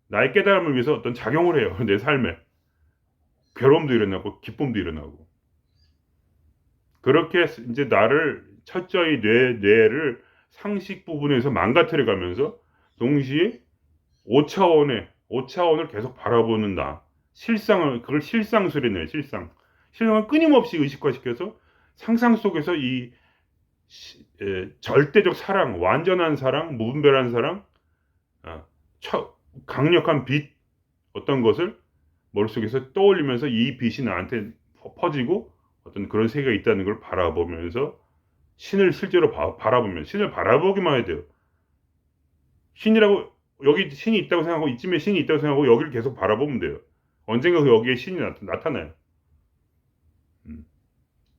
나의 깨달음을 위해서 어떤 작용을 해요. 내 삶에. 괴로움도 일어나고 기쁨도 일어나고. 그렇게 이제 나를 철저히 뇌를 상식 부분에서 망가뜨려 가면서 동시에 5차원을 계속 바라보는 나. 그걸 실상술이네요, 실상. 실상을 끊임없이 의식화시켜서 상상 속에서 이 절대적 사랑, 완전한 사랑, 무분별한 사랑, 아, 강력한 빛, 어떤 것을 머릿속에서 떠올리면서 이 빛이 나한테 퍼지고 어떤 그런 세계가 있다는 걸 바라보면서 신을 실제로 바라보면 신을 바라보기만 해야 돼요. 신이라고 여기 신이 있다고 생각하고 이쯤에 신이 있다고 생각하고 여기를 계속 바라보면 돼요. 언젠가 여기에 신이 나타나요.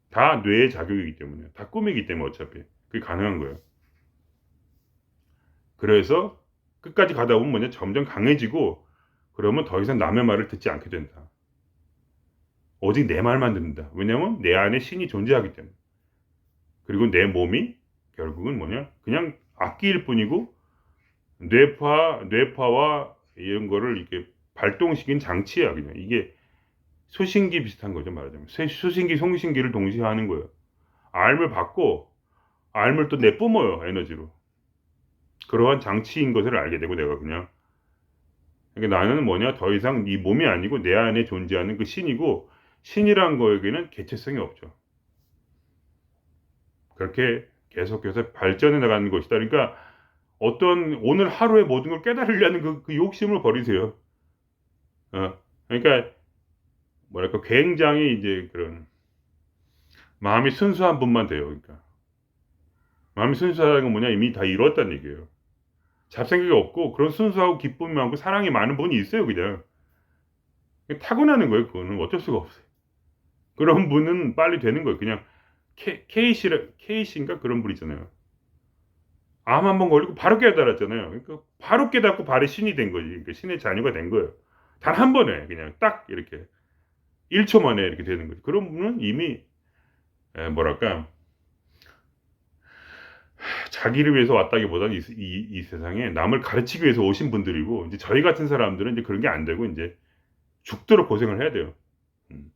다 뇌의 작용이기 때문에 다 꿈이기 때문에 어차피 그게 가능한 거예요. 그래서 끝까지 가다 보면 뭐냐 점점 강해지고 그러면 더 이상 남의 말을 듣지 않게 된다. 오직 내 말만 듣는다. 왜냐하면 내 안에 신이 존재하기 때문에. 그리고 내 몸이 결국은 뭐냐 그냥 악기일 뿐이고 뇌파와 이런 거를 이렇게 발동시킨 장치야 그냥. 이게 수신기 비슷한 거죠 말하자면. 수신기 송신기를 동시에 하는 거예요. 알을 받고 알을 또 내뿜어요 에너지로. 그러한 장치인 것을 알게 되고 내가 그냥 그러니까 나는 뭐냐 더 이상 이 몸이 아니고 내 안에 존재하는 그 신이고 신이란 거에게는 개체성이 없죠. 그렇게 계속해서 발전해 나가는 것이다. 그러니까 어떤 오늘 하루의 모든 걸 깨달으려는 그 욕심을 버리세요. 그러니까 뭐랄까 굉장히 이제 그런 마음이 순수한 분만 돼요. 그러니까 마음이 순수하다는 건 뭐냐 이미 다 이뤘다는 얘기예요. 잡생각이 없고 그런 순수하고 기쁨이 많고 사랑이 많은 분이 있어요. 그냥 타고나는 거예요. 그거는 어쩔 수가 없어요. 그런 분은 빨리 되는 거예요. 그냥 케이시인가 그런 분 있잖아요. 암 한 번 걸리고 바로 깨달았잖아요. 그러니까 바로 깨닫고 바로 신이 된 거지. 그러니까 신의 자녀가 된 거예요. 단 한 번에 그냥 딱 이렇게 1초 만에 이렇게 되는 거죠. 그런 분은 이미 뭐랄까 자기를 위해서 왔다기보다는 이 세상에 남을 가르치기 위해서 오신 분들이고 이제 저희 같은 사람들은 이제 그런 게 안 되고 이제 죽도록 고생을 해야 돼요. 음.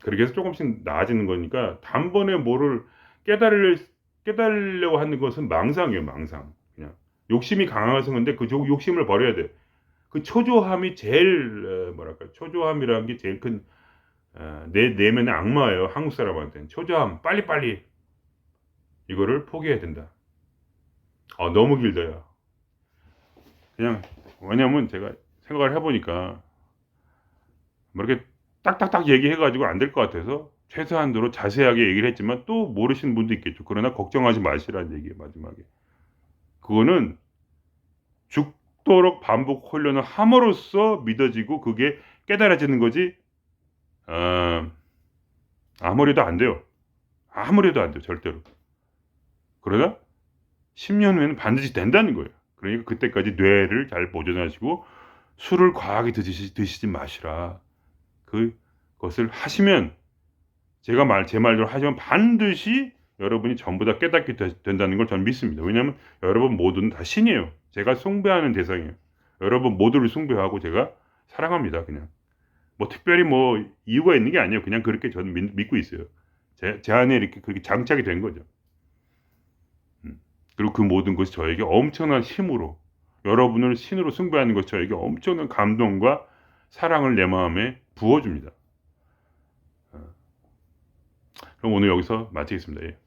그렇게 해서 조금씩 나아지는 거니까 단번에 뭐를 깨달으려고 하는 것은 망상이에요, 망상. 그냥 욕심이 강해서 근데 그 욕심을 버려야 돼. 그 초조함이 제일 뭐랄까 초조함이라는 게 제일 큰 내 내면의 악마예요. 한국 사람한테는 초조함, 빨리빨리 이거를 포기해야 된다. 너무 길다요. 그냥 왜냐면 제가 생각을 해보니까 뭐 이렇게 딱딱딱 얘기해가지고 안 될 것 같아서 최소한도로 자세하게 얘기를 했지만 또 모르시는 분도 있겠죠. 그러나 걱정하지 마시라는 얘기예요. 마지막에. 그거는 죽도록 반복 훈련을 함으로써 믿어지고 그게 깨달아지는 거지. 아무래도 안 돼요. 아무래도 안 돼요. 절대로. 그러나 10년 후에는 반드시 된다는 거예요. 그러니까 그때까지 뇌를 잘 보존하시고 술을 과하게 드시지 마시라. 그것을 하시면 제 말대로 하시면 반드시 여러분이 전부 다 깨닫게 된다는 걸 저는 믿습니다. 왜냐하면 여러분 모두는 다 신이에요. 제가 숭배하는 대상이에요. 여러분 모두를 숭배하고 제가 사랑합니다. 그냥 뭐 특별히 뭐 이유가 있는 게 아니에요. 그냥 그렇게 저는 믿고 있어요. 제 안에 이렇게 그렇게 장착이 된 거죠. 그리고 그 모든 것이 저에게 엄청난 힘으로 여러분을 신으로 숭배하는 것이 저에게 엄청난 감동과 사랑을 내 마음에 부어줍니다. 그럼 오늘 여기서 마치겠습니다. 예.